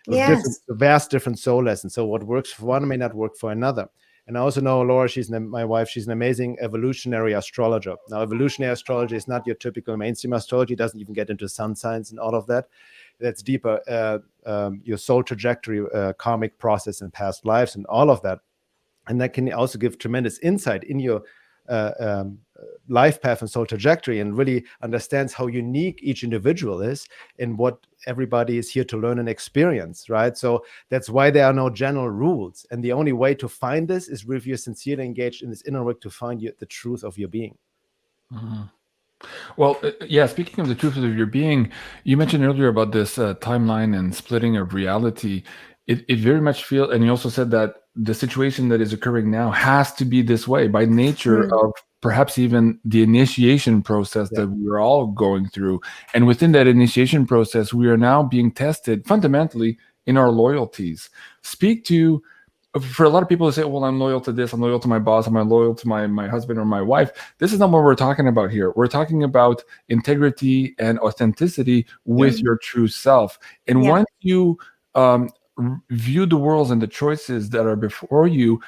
With vast different soul lessons. So what works for one may not work for another. And I also know Laura, my wife, she's an amazing evolutionary astrologer. Now, evolutionary astrology is not your typical mainstream astrology. It doesn't even get into sun signs and all of that. That's deeper, your soul trajectory, karmic process and past lives and all of that. And that can also give tremendous insight in your life path and soul trajectory, and really understands how unique each individual is and what everybody is here to learn and experience, right? So that's why there are no general rules. And the only way to find this is if you're sincerely engaged in this inner work to find the truth of your being. Well, speaking of the truth of your being, you mentioned earlier about this timeline and splitting of reality. It very much feels, and you also said that the situation that is occurring now has to be this way by nature of perhaps even the initiation process that we're all going through. And within that initiation process, we are now being tested fundamentally in our loyalties. Speak to, for a lot of people to say, well, I'm loyal to this, I'm loyal to my boss, I'm loyal to my husband or my wife. This is not what we're talking about here. We're talking about integrity and authenticity with your true self. And once you view the worlds and the choices that are before you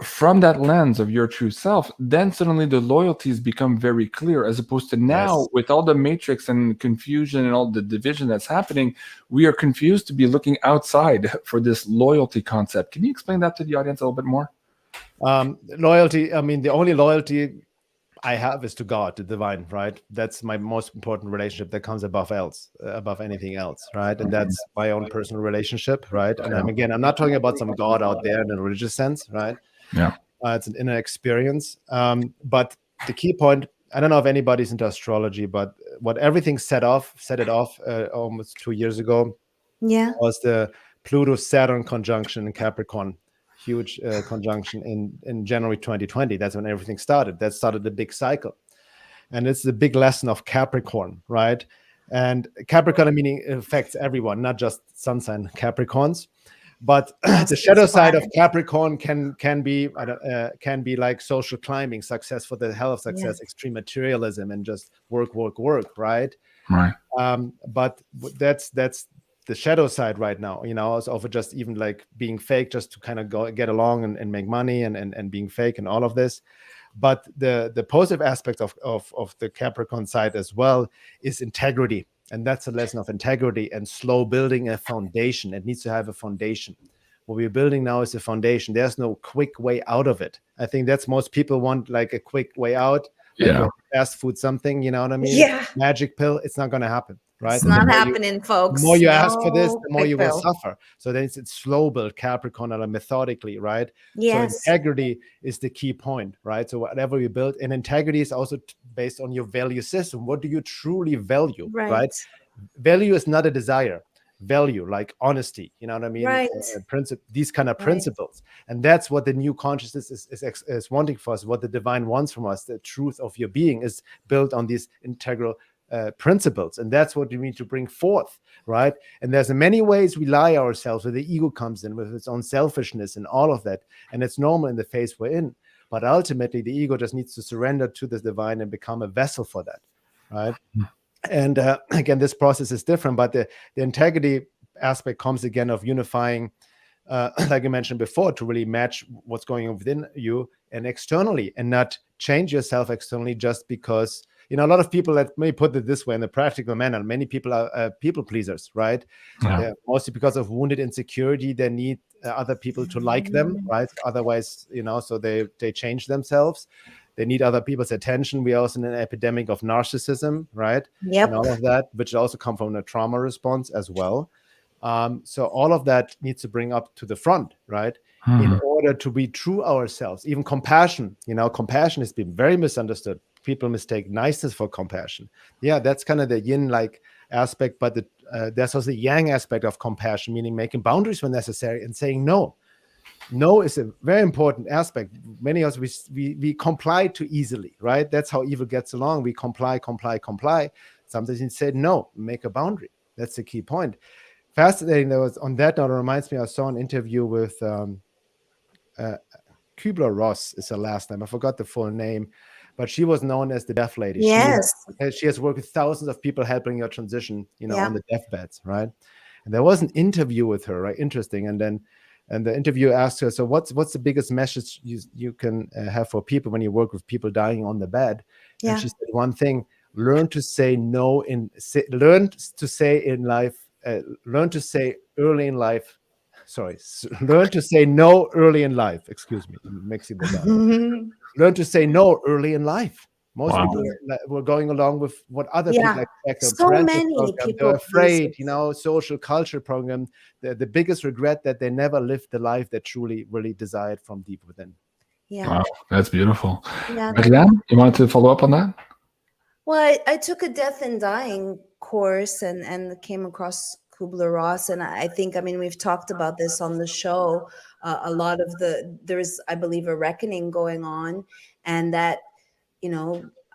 from that lens of your true self, then suddenly the loyalties become very clear, as opposed to now with all the matrix and confusion and all the division that's happening, we are confused to be looking outside for this loyalty concept. Can you explain that to the audience a little bit more? Loyalty, I mean, the only loyalty I have is to God, the divine, right? That's my most important relationship that comes above anything else, right? And that's my own personal relationship, right? And I'm not talking about some God out there in a religious sense, right? Yeah. It's an inner experience. But the key point, I don't know if anybody's into astrology, but what everything set it off almost 2 years ago was the Pluto-Saturn conjunction in Capricorn. Huge conjunction in January 2020. That's when everything started. That started the big cycle. And it's the big lesson of Capricorn, right? And Capricorn, meaning it affects everyone, not just sun sign Capricorns. But the shadow side of Capricorn can be like social climbing, success for the hell of success, extreme materialism, and just work, right? Right. But that's the shadow side right now, of just even like being fake just to kind of get along and make money and being fake and all of this. But the positive aspect of the Capricorn side as well is integrity. And that's a lesson of integrity and slow building a foundation. It needs to have a foundation. What we're building now is a foundation. There's no quick way out of it. I think that's most people want, like a quick way out, like a fast food something, you know what I mean? Yeah. Magic pill, it's not going to happen, right? It's not happening, folks. The more you ask for this, the more you will pill. suffer. So then it's slow build Capricorn methodically, right? Yes. So integrity is the key point, right? So whatever you build, and integrity is also based on your value system. What do you truly value, right? Value is not a desire. Value, like honesty, you know what I mean? Right. These kind of principles. And that's what the new consciousness is wanting for us, what the divine wants from us. The truth of your being is built on these integral principles, and that's what we need to bring forth, right? And there's many ways we lie ourselves, where the ego comes in with its own selfishness and all of that, and it's normal in the phase we're in. But ultimately, the ego just needs to surrender to the divine and become a vessel for that, right? And again, this process is different, but the integrity aspect comes again of unifying, like I mentioned before, to really match what's going on within you and externally, and not change yourself externally just because, a lot of people, let me put it this way in a practical manner, many people are people pleasers, right? Yeah. Mostly because of wounded insecurity, they need other people to like them, right? Otherwise, so they change themselves. They need other people's attention. We are also in an epidemic of narcissism, right? Yep. And all of that, which also come from a trauma response as well. So all of that needs to bring up to the front, right? In order to be true ourselves. Even compassion, compassion has been very misunderstood. People mistake niceness for compassion. Yeah, that's kind of the yin-like aspect, but there's also the yang aspect of compassion, meaning making boundaries when necessary and saying no. No is a very important aspect. Many of us, we comply too easily, right? That's how evil gets along. We comply. Sometimes you say no, make a boundary. That's the key point. Fascinating. There was, on that note, it reminds me, I saw an interview with Kübler-Ross is her last name. I forgot the full name, but she was known as the Death Lady. Yes. She has worked with thousands of people helping your transition, on the deathbeds, right? And there was an interview with her, right? Interesting. And the interviewer asked her, so what's the biggest message you can have for people when you work with people dying on the bed? Yeah. And she said one thing: learn to say no learn to say early in life. Sorry, learn to say no early in life. Excuse me, I'm mixing this up. Learn to say no early in life. Most people were going along with what other people expect. So many people, they're afraid, social culture program. The biggest regret that they never lived the life that truly, really desired from deep within. Yeah, wow, that's beautiful. Yeah, MARYAM, you wanted to follow up on that? Well, I took a death and dying course and came across Kubler-Ross, and I think, we've talked about this on the show. A lot of there's, I believe, a reckoning going on, and that.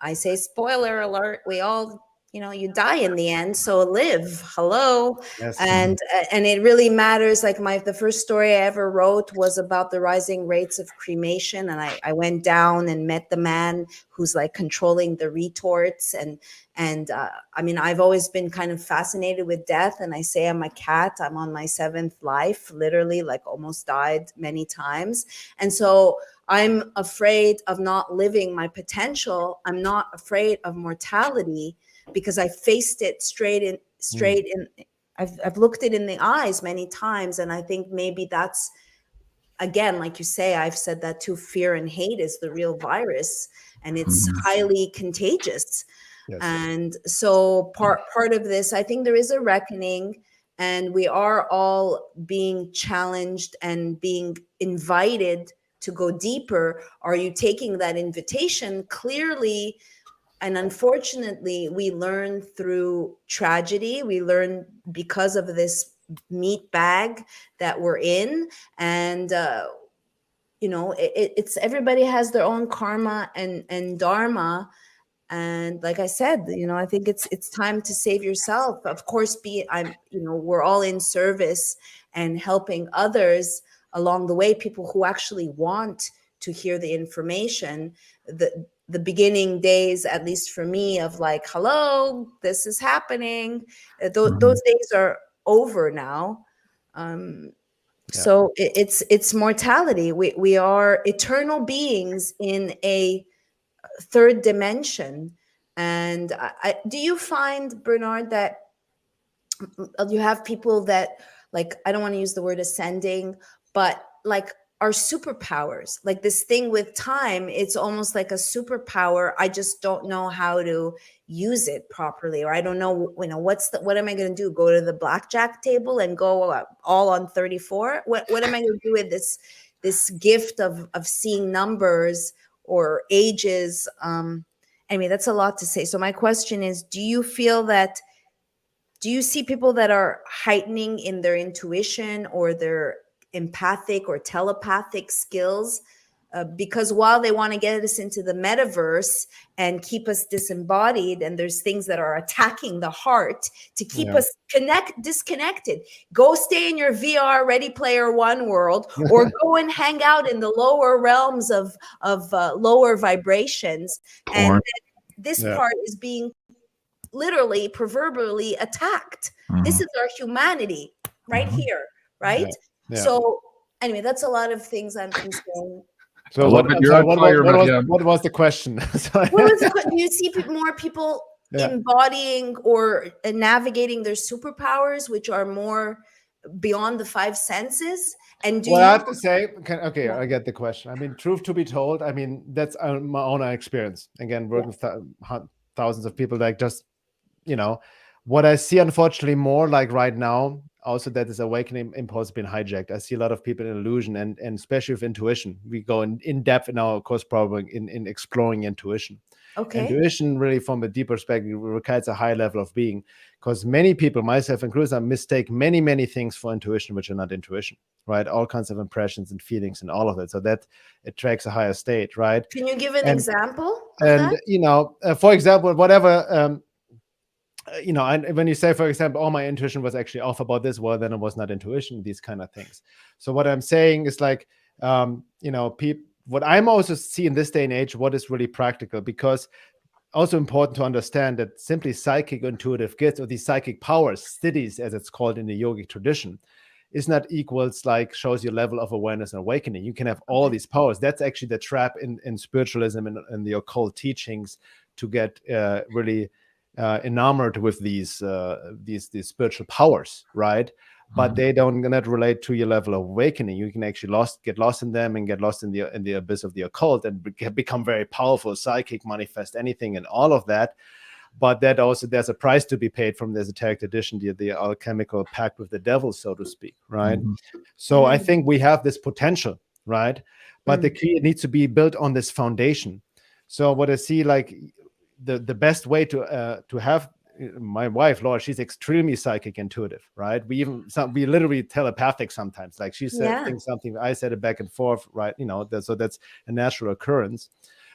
I say, spoiler alert, we all, you die in the end, so live. Hello. Yes. And it really matters. Like the first story I ever wrote was about the rising rates of cremation. And I went down and met the man who's like controlling the retorts. And I've always been kind of fascinated with death. And I say I'm a cat. I'm on my 7th life, literally, like almost died many times. And so I'm afraid of not living my potential. I'm not afraid of mortality because I faced it straight in. I've looked it in the eyes many times. And I think maybe that's, again, like you say, I've said that too, fear and hate is the real virus, and it's highly contagious. Yes. And so part of this, I think there is a reckoning, and we are all being challenged and being invited to go deeper. Are you taking that invitation? Clearly, and unfortunately, we learn through tragedy. We learn because of this meat bag that we're in. And, it's everybody has their own karma and dharma. And like I said, I think it's time to save yourself. Of course, we're all in service and helping others along the way, people who actually want to hear the information. The beginning days, at least for me, of like, hello, this is happening. Those days are over now. So it's mortality. We are eternal beings in a third dimension. And do you find, Bernhard, that you have people that, like, I don't want to use the word ascending, but like are superpowers, like this thing with time, it's almost like a superpower. I just don't know how to use it properly, or I don't know, what am I going to do? Go to the blackjack table and go all on 34? What am I going to do with this gift of seeing numbers or ages? Anyway, that's a lot to say. So my question is, do you see people that are heightening in their intuition or their empathic or telepathic skills? Because while they want to get us into the metaverse and keep us disembodied, and there's things that are attacking the heart to keep us disconnected. Go stay in your VR Ready Player One world, or go and hang out in the lower realms of lower vibrations. And this part is being literally, proverbially attacked. This is our humanity right here, right? So anyway, that's a lot of things I'm saying. So what was the question? Do you see more people embodying or navigating their superpowers, which are more beyond the five senses? And I have to say, I get the question. I mean, truth to be told, I mean, that's my own experience. Again, working with thousands of people, like, just, what I see, unfortunately, more like right now, also that this awakening impulse being hijacked. I see a lot of people in illusion, and especially with intuition. We go in depth in our course program in exploring intuition. Intuition, really, from a deeper perspective, requires a high level of being, because many people, myself included, mistake many things for intuition, which are not intuition, right? All kinds of impressions and feelings and all of that. So that attracts a higher state, right? Can you give an example of that? For example, whatever. When you say, for example, my intuition was actually off about this, well, then it was not intuition, these kind of things. So what I'm saying is, like, what I'm also seeing in this day and age, what is really practical, because also important to understand that simply psychic intuitive gifts, or these psychic powers, siddhis, as it's called in the yogic tradition, is not equals, like, shows your level of awareness and awakening. You can have all these powers. That's actually the trap in spiritualism and the occult teachings, to get really enamored with these spiritual powers, right? But they don't not relate to your level of awakening. You can actually get lost in them, and get lost in the abyss of the occult, and become very powerful, psychic, manifest anything, and all of that. But that also, there's a price to be paid from the esoteric tradition, the alchemical pact with the devil, so to speak, right? So I think we have this potential, right? But the key, it needs to be built on this foundation. So what I see, like, the best way to have, my wife Laura, she's extremely psychic intuitive, right? We literally telepathic sometimes, like she said thinks something, I said it back and forth, right? So that's a natural occurrence.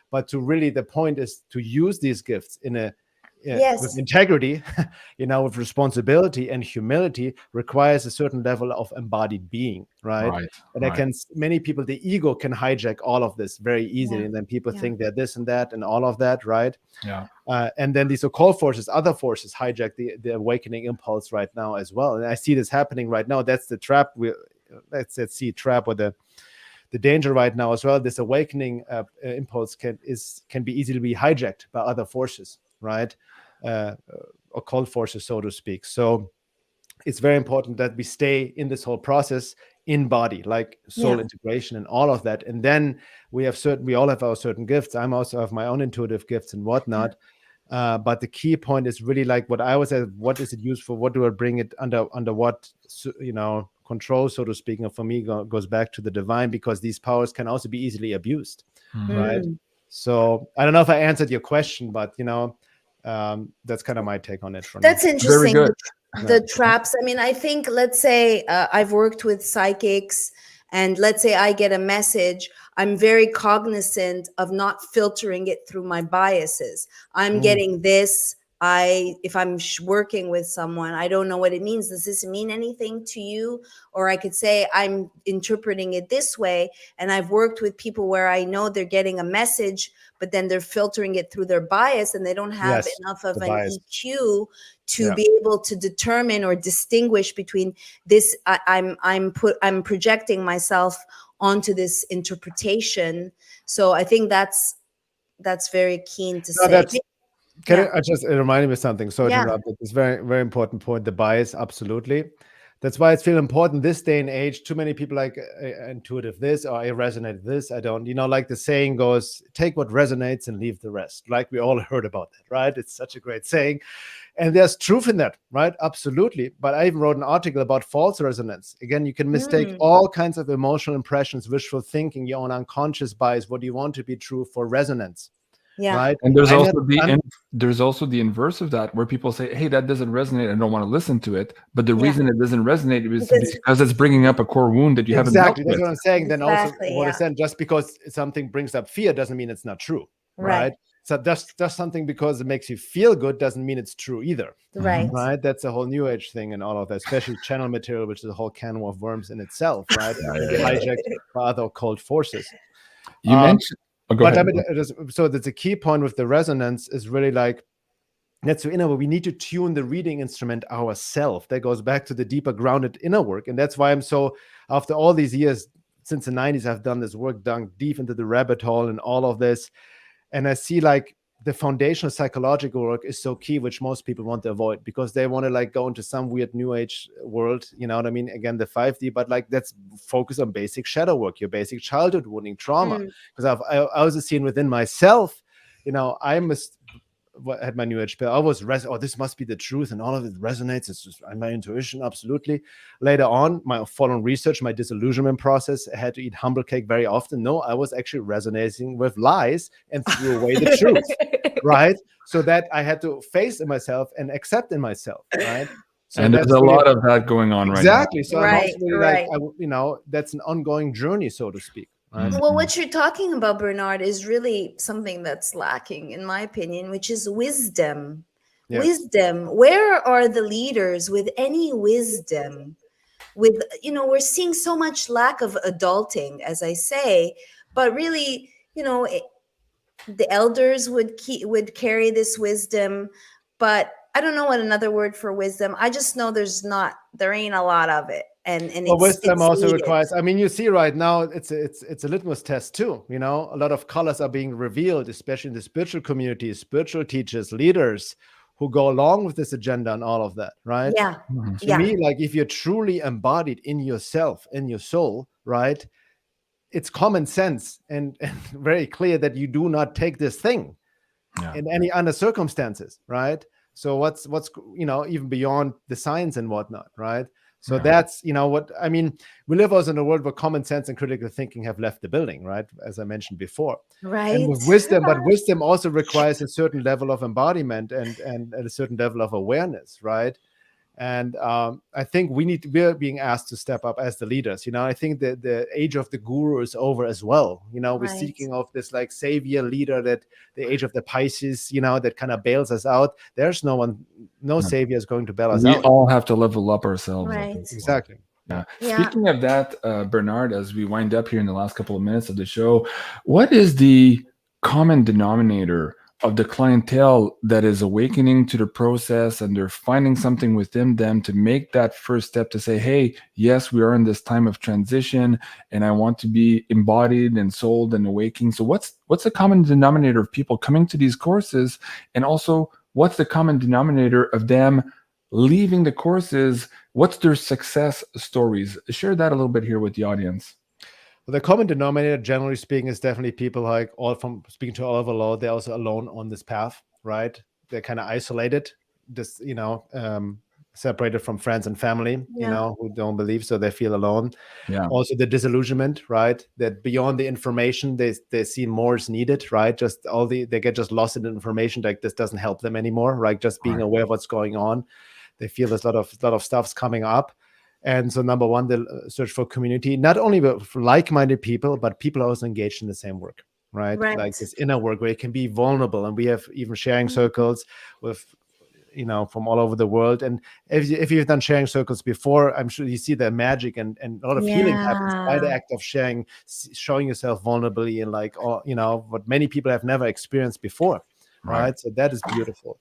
But to really, the point is to use these gifts with integrity, with responsibility and humility, requires a certain level of embodied being, right? Many people, the ego can hijack all of this very easily, and then people think they're this and that and all of that, right? And then these occult forces, other forces, hijack the awakening impulse right now as well. And I see this happening right now. That's the trap. Let's see trap, or the danger right now as well. This awakening impulse can be easily be hijacked by other forces, right? Occult forces, so to speak. So it's very important that we stay in this whole process in body, like soul integration and all of that. And then we all have our certain gifts. I'm also have my own intuitive gifts and whatnot. But the key point is really, like, what I always say, what is it used for? What do I bring it under what, control, so to speak? And for me, goes back to the divine, because these powers can also be easily abused, right? So I don't know if I answered your question, but that's kind of my take on it. That's interesting. Very good. The traps. I mean, I think, let's say I've worked with psychics, and let's say I get a message. I'm very cognizant of not filtering it through my biases. I'm getting this. if I'm working with someone, I don't know what it means. Does this mean anything to you? Or I could say, I'm interpreting it this way. And I've worked with people where I know they're getting a message, but then they're filtering it through their bias, and they don't have enough of an bias. EQ to be able to determine or distinguish between this. I'm projecting myself onto this interpretation. So I think that's very keen to say. I just, it reminded me of something. Sorry to interrupt. It's very, very important point. The bias, absolutely. That's why it's feel important this day and age. Too many people like intuitive this, or I resonate this. I don't, like the saying goes, take what resonates and leave the rest. Like we all heard about that, right? It's such a great saying. And there's truth in that, right? Absolutely. But I even wrote an article about false resonance. Again, you can mistake all kinds of emotional impressions, wishful thinking, your own unconscious bias, what you want to be true, for resonance. Yeah. Right. And there's also the inverse of that, where people say, hey, that doesn't resonate, I don't want to listen to it. But the reason it doesn't resonate is because it's bringing up a core wound that you haven't dealt with. That's what I'm saying. Then also what I said, just because something brings up fear doesn't mean it's not true. Right. So just something because it makes you feel good doesn't mean it's true either. Right. Right. That's a whole new age thing and all of that, especially channel material, which is a whole can of worms in itself, right? Hijacked by other occult forces. You mentioned but I mean, so that's a key point with the resonance is really like, that's the inner work. We need to tune the reading instrument ourselves. That goes back to the deeper grounded inner work. And that's why I'm so, after all these years, since the 90s, I've done this work, dug deep into the rabbit hole and all of this. And I see like the foundational psychological work is so key, which most people want to avoid because they want to like go into some weird new age world. You know what I mean? Again, the 5D, but like let's focus on basic shadow work, your basic childhood wounding, trauma. Because I also seen within myself, I had my new age pill. I was this must be the truth, and all of it resonates. It's just my intuition, absolutely. Later on, my following research, my disillusionment process, I had to eat humble cake very often. No, I was actually resonating with lies and threw away the truth, right? So that I had to face in myself and accept in myself, right? So and there's a lot of that going on right now. Exactly. So I'm also really like, that's an ongoing journey, so to speak. Well, what you're talking about, Bernhard, is really something that's lacking, in my opinion, which is wisdom. Yes. Wisdom. Where are the leaders with any wisdom? With, we're seeing so much lack of adulting, as I say, but really, the elders would carry this wisdom, but I don't know what another word for wisdom. I just know there ain't a lot of it. And wisdom also requires, I mean, you see right now, it's a litmus test too. A lot of colors are being revealed, especially in the spiritual community, spiritual teachers, leaders who go along with this agenda and all of that, right? Yeah. To me, like if you're truly embodied in yourself, in your soul, right? It's common sense and very clear that you do not take this thing in any other circumstances, right? So what's even beyond the science and whatnot, right? So that's, what I mean, we live also in a world where common sense and critical thinking have left the building, right? As I mentioned before. Right. And with wisdom, but wisdom also requires a certain level of embodiment and a certain level of awareness, right? And I think we're being asked to step up as the leaders. I think that the age of the guru is over as well. We're seeking of this like savior leader, that the age of the Pisces, that kind of bails us out. There's no savior is going to bail us out. We all have to level up ourselves. Right. Exactly. Yeah. Speaking of that, Bernhard, as we wind up here in the last couple of minutes of the show, what is the common denominator of the clientele that is awakening to the process and they're finding something within them to make that first step to say, hey, yes, we are in this time of transition and I want to be embodied and souled and awakening. So what's the common denominator of people coming to these courses? And also, what's the common denominator of them leaving the courses? What's their success stories? Share that a little bit here with the audience. Well, the common denominator, generally speaking, is definitely people like speaking to all over the law. They're also alone on this path, right? They're kind of isolated, just, separated from friends and family, who don't believe, so they feel alone. Yeah. Also the disillusionment, right? That beyond the information, they see more is needed, right? Just they get just lost in the information, like this doesn't help them anymore, right? Just being aware of what's going on. They feel there's a lot of stuff's coming up. And so number one, the search for community, not only for like-minded people, but people are also engaged in the same work, right? Like this inner work where you can be vulnerable. And we have even sharing circles with from all over the world. And if you've done sharing circles before, I'm sure you see the magic and a lot of healing happens by the act of sharing, showing yourself vulnerably, and like, what many people have never experienced before. Right. So that is beautiful.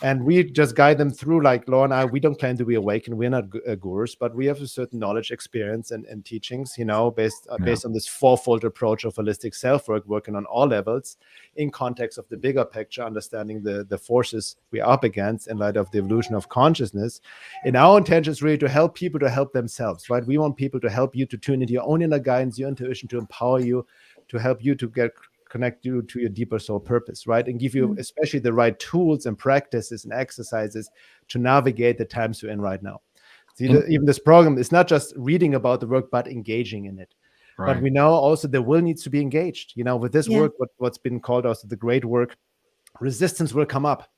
And we just guide them through, like Laura and I, we don't claim to be awakened. We're not gurus, but we have a certain knowledge, experience, and teachings, based on this fourfold approach of holistic self-work, working on all levels in context of the bigger picture, understanding the forces we're up against in light of the evolution of consciousness. And our intention is really to help people to help themselves, right? We want people to help you to tune into your own inner guidance, your intuition, to empower you, to help you to connect you to your deeper soul purpose, right? And give you especially the right tools and practices and exercises to navigate the times we're in right now. See, even this program is not just reading about the work, but engaging in it. Right. But we know also the will needs to be engaged. With this work, what's been called also the great work, resistance will come up,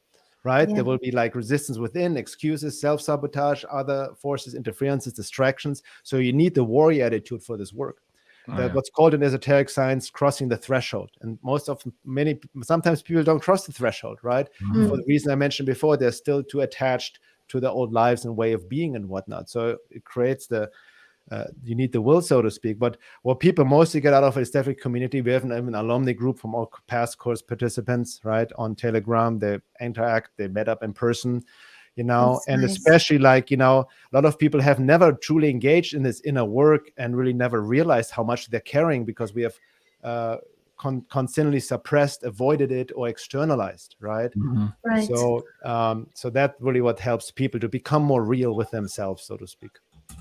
right? There will be like resistance within, excuses, self-sabotage, other forces, interferences, distractions. So you need the warrior attitude for this work. What's called in esoteric science crossing the threshold, and sometimes people don't cross the threshold, right? For the reason I mentioned before, they're still too attached to their old lives and way of being and whatnot. So it creates you need the will, so to speak. But what people mostly get out of it is definitely community. We have an alumni group from all past course participants, right, on Telegram. They interact, they met up in person. That's and nice. Especially a lot of people have never truly engaged in this inner work and really never realized how much they're carrying, because we have constantly suppressed, avoided it, or externalized, right? Right. So that's really what helps people to become more real with themselves, so to speak.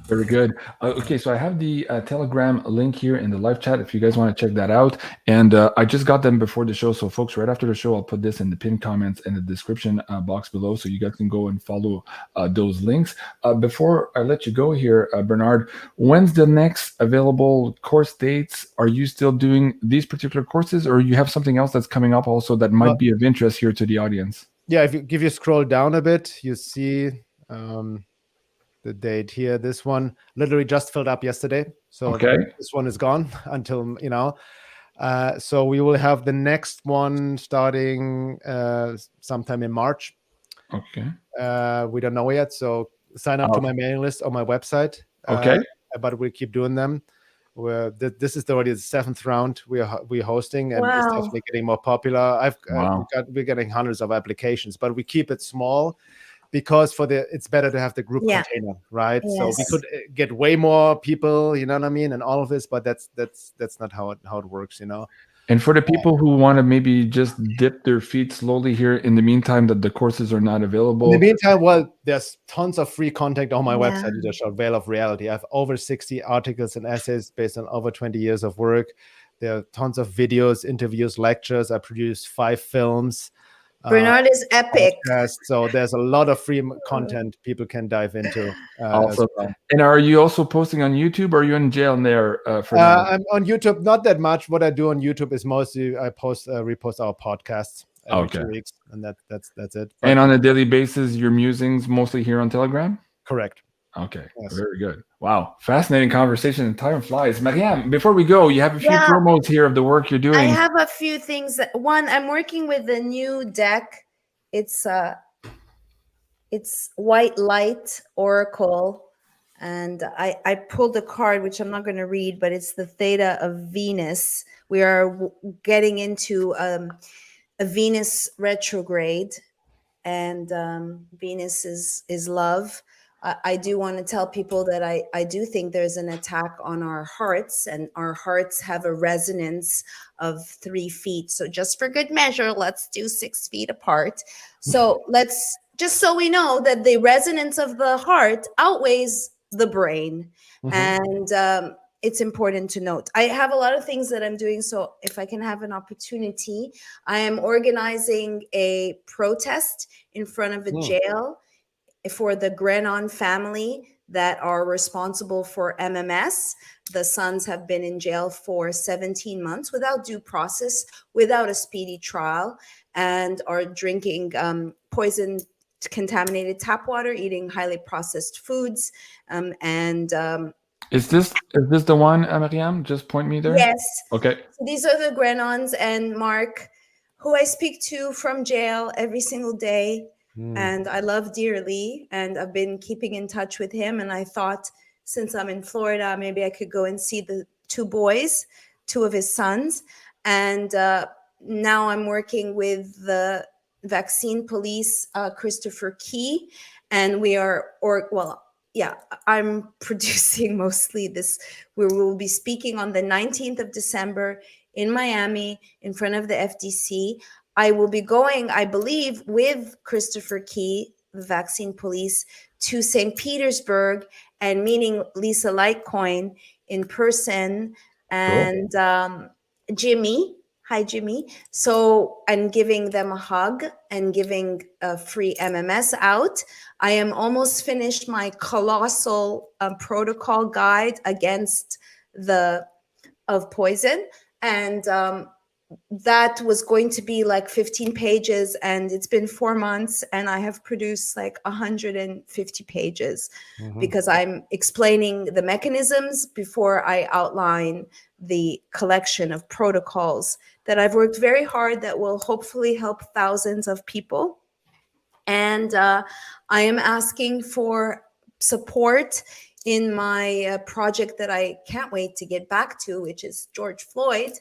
Very good. Okay, so I have the Telegram link here in the live chat if you guys want to check that out. And I just got them before the show. So folks, right after the show, I'll put this in the pinned comments and the description box below, so you guys can go and follow those links. Before I let you go here, Bernhard, when's the next available course dates? Are you still doing these particular courses, or you have something else that's coming up also that might be of interest here to the audience? Yeah, if you scroll down a bit, you see the date here. This one literally just filled up yesterday, so this one is gone until so we will have the next one starting sometime in March. We don't know yet, so sign up to my mailing list on my website. But we keep doing them. This is already the 7th round we're hosting, and it's definitely getting more popular. We're getting hundreds of applications, but we keep it small, because it's better to have the group container, right? Yes. So we could get way more people, you know what I mean, and all of this, but that's not how it works, And for the people who want to maybe just dip their feet slowly here, in the meantime that the courses are not available. In the meantime, well, there's tons of free content on my website, just called Veil of Reality. I have over 60 articles and essays based on over 20 years of work. There are tons of videos, interviews, lectures. I produced 5 films. Bernhard is epic. So there's a lot of free content people can dive into. Also, well. And are you also posting on YouTube, or are you in jail there for now? I'm on YouTube, not that much. What I do on YouTube is mostly I repost our podcasts every 2 weeks, and that's it. But, and on a daily basis, your musings mostly here on Telegram? Correct. Okay, very good. Wow, fascinating conversation, and time flies. Maryam, before we go, you have a few promos here of the work you're doing. I have a few things. One, I'm working with a new deck. It's White Light Oracle, and I pulled a card, which I'm not going to read, but it's the Theta of Venus. We are getting into a Venus retrograde, and Venus is love. I do want to tell people that I do think there's an attack on our hearts, and our hearts have a resonance of 3 feet. So just for good measure, let's do 6 feet apart. So just so we know that the resonance of the heart outweighs the brain. And it's important to note. I have a lot of things that I'm doing. So if I can have an opportunity, I am organizing a protest in front of a jail for the Grenon family that are responsible for MMS. The sons have been in jail for 17 months without due process, without a speedy trial, and are drinking poison, contaminated tap water, eating highly processed foods, Is this the one, Maryam? Just point me there. Yes. Okay. So these are the Grenons, and Mark, who I speak to from jail every single day. and I love dearly. And I've been keeping in touch with him. And I thought, since I'm in Florida, maybe I could go and see the two boys, two of his sons. And now I'm working with the vaccine police, Christopher Key, and we are, I'm producing mostly this. We will be speaking on the 19th of December in Miami in front of the FDC. I will be going, I believe, with Christopher Key, the vaccine police, to St. Petersburg and meeting Lisa Litecoin in person, and Jimmy. Hi, Jimmy. So, and giving them a hug and giving a free MMS out. I am almost finished my colossal protocol guide against of poison. And that was going to be like 15 pages, and it's been 4 months, and I have produced like 150 pages because I'm explaining the mechanisms before I outline the collection of protocols that I've worked very hard that will hopefully help thousands of people. And I am asking for support in my project that I can't wait to get back to, which is George Floyd.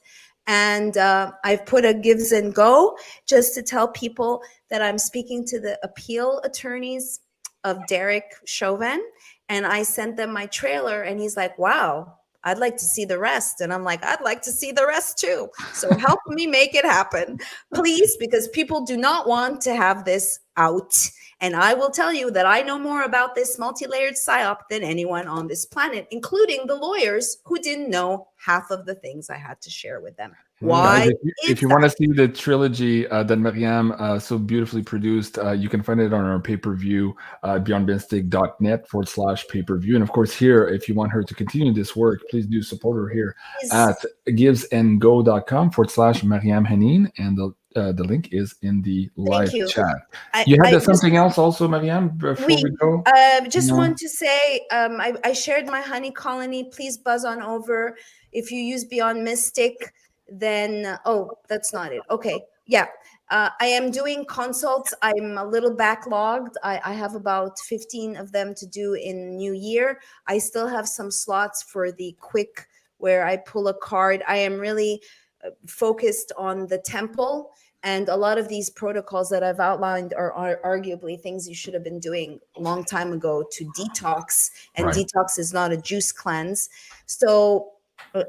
And I've put a gives and go just to tell people that I'm speaking to the appeal attorneys of Derek Chauvin. And I sent them my trailer, and he's like, wow, I'd like to see the rest. And I'm like, I'd like to see the rest too. So help me make it happen, please, because people do not want to have this out. And I will tell you that I know more about this multi-layered psyop than anyone on this planet, including the lawyers who didn't know half of the things I had to share with them. Why? If you want to see the trilogy that MARYAM so beautifully produced, you can find it on our pay-per-view, beyondmystic.net/pay-per-view. And of course, here, if you want her to continue this work, please do support her here at givesandgo.com/MARYAM HENEIN. And the link is in the live chat. You had something else also, MARYAM, before we go? Just want to say, I shared my honey colony. Please buzz on over. If you use BeyondMystic, then, that's not it. Okay. Yeah. I am doing consults. I'm a little backlogged. I have about 15 of them to do in New Year. I still have some slots for the quick where I pull a card. I am really focused on the temple. And a lot of these protocols that I've outlined are arguably things you should have been doing a long time ago to detox. And detox is not a juice cleanse. So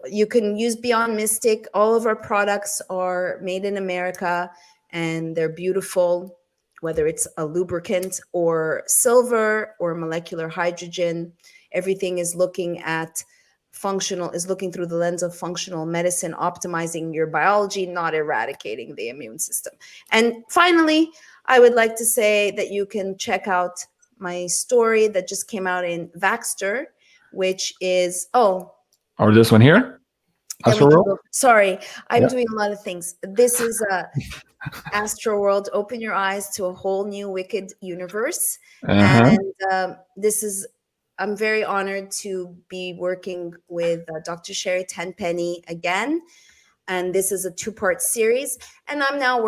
you can use BeyondMystic. All of our products are made in America, and they're beautiful, whether it's a lubricant or silver or molecular hydrogen. Everything is looking at looking through the lens of functional medicine, optimizing your biology, not eradicating the immune system. And finally, I would like to say that you can check out my story that just came out in Vaxter, which is, or this one here? Sorry, I'm doing a lot of things. This is Astro World. Open your eyes to a whole new wicked universe. And I'm very honored to be working with Dr. Sherry Tenpenny again. And this is a 2-part series. And I'm now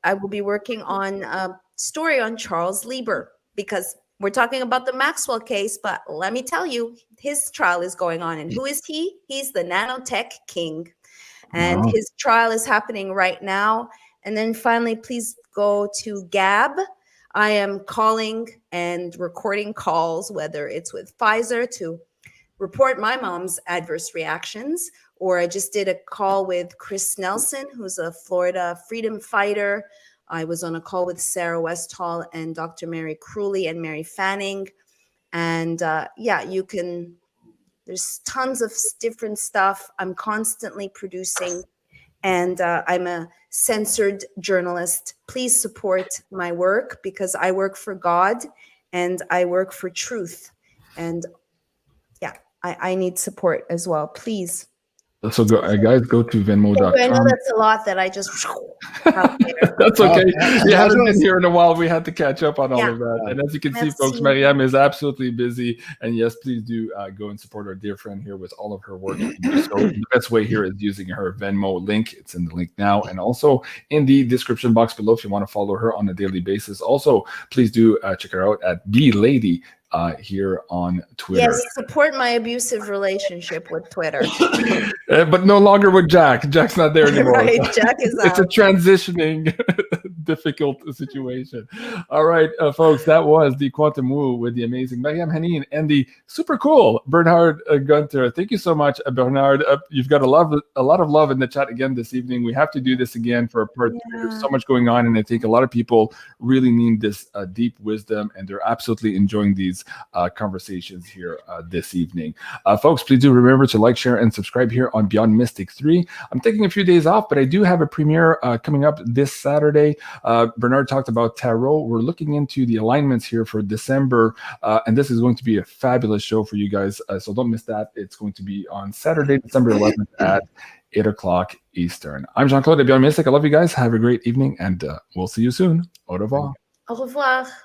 I will be working on a story on Charles Lieber, because we're talking about the Maxwell case, but let me tell you, his trial is going on. And who is he? He's the nanotech king. And his trial is happening right now. And then finally, please go to Gab. I am calling and recording calls, whether it's with Pfizer to report my mom's adverse reactions, or I just did a call with Chris Nelson, who's a Florida freedom fighter. I was on a call with Sarah Westall and Dr. Mary Crewley and Mary Fanning. And there's tons of different stuff. I'm constantly producing, and I'm a censored journalist. Please support my work, because I work for God and I work for truth. And I need support as well, please. So guys, go to I know Venmo.com. that's a lot that I just out there. That's okay. yeah. You haven't been here in a while. We had to catch up on all Yeah. of that. And as you can see, Merci. folks, MARYAM is absolutely busy. And yes, please do go and support our dear friend here with all of her work. So the best way here is using her Venmo link. It's in the link now. And also in the description box below if you want to follow her on a daily basis. Also, please do check her out at BeLady here on Twitter. Yes, support my abusive relationship with Twitter. But no longer with Jack. Jack's not there anymore. Right, Jack is It's a out. transitioning difficult situation. All right, folks, that was the Quantum Woo with the amazing MARYAM HENEIN and the super cool BERNHARD GUENTHER. Thank you so much, Bernhard. You've got a lot of love in the chat again this evening. We have to do this again for a part 2. There's so much going on, and I think a lot of people really need this deep wisdom, and they're absolutely enjoying these conversations here this evening. Folks, please do remember to like, share, and subscribe here on Beyond Mystic 3. I'm taking a few days off, but I do have a premiere coming up this Saturday. Bernhard talked about tarot. We're looking into the alignments here for December, and this is going to be a fabulous show for you guys, so don't miss that. It's going to be on Saturday, December 11th at 8 o'clock Eastern. I'm Jean-Claude BeyondMystic. I love you guys. Have a great evening, and we'll see you soon. Au revoir. Au revoir.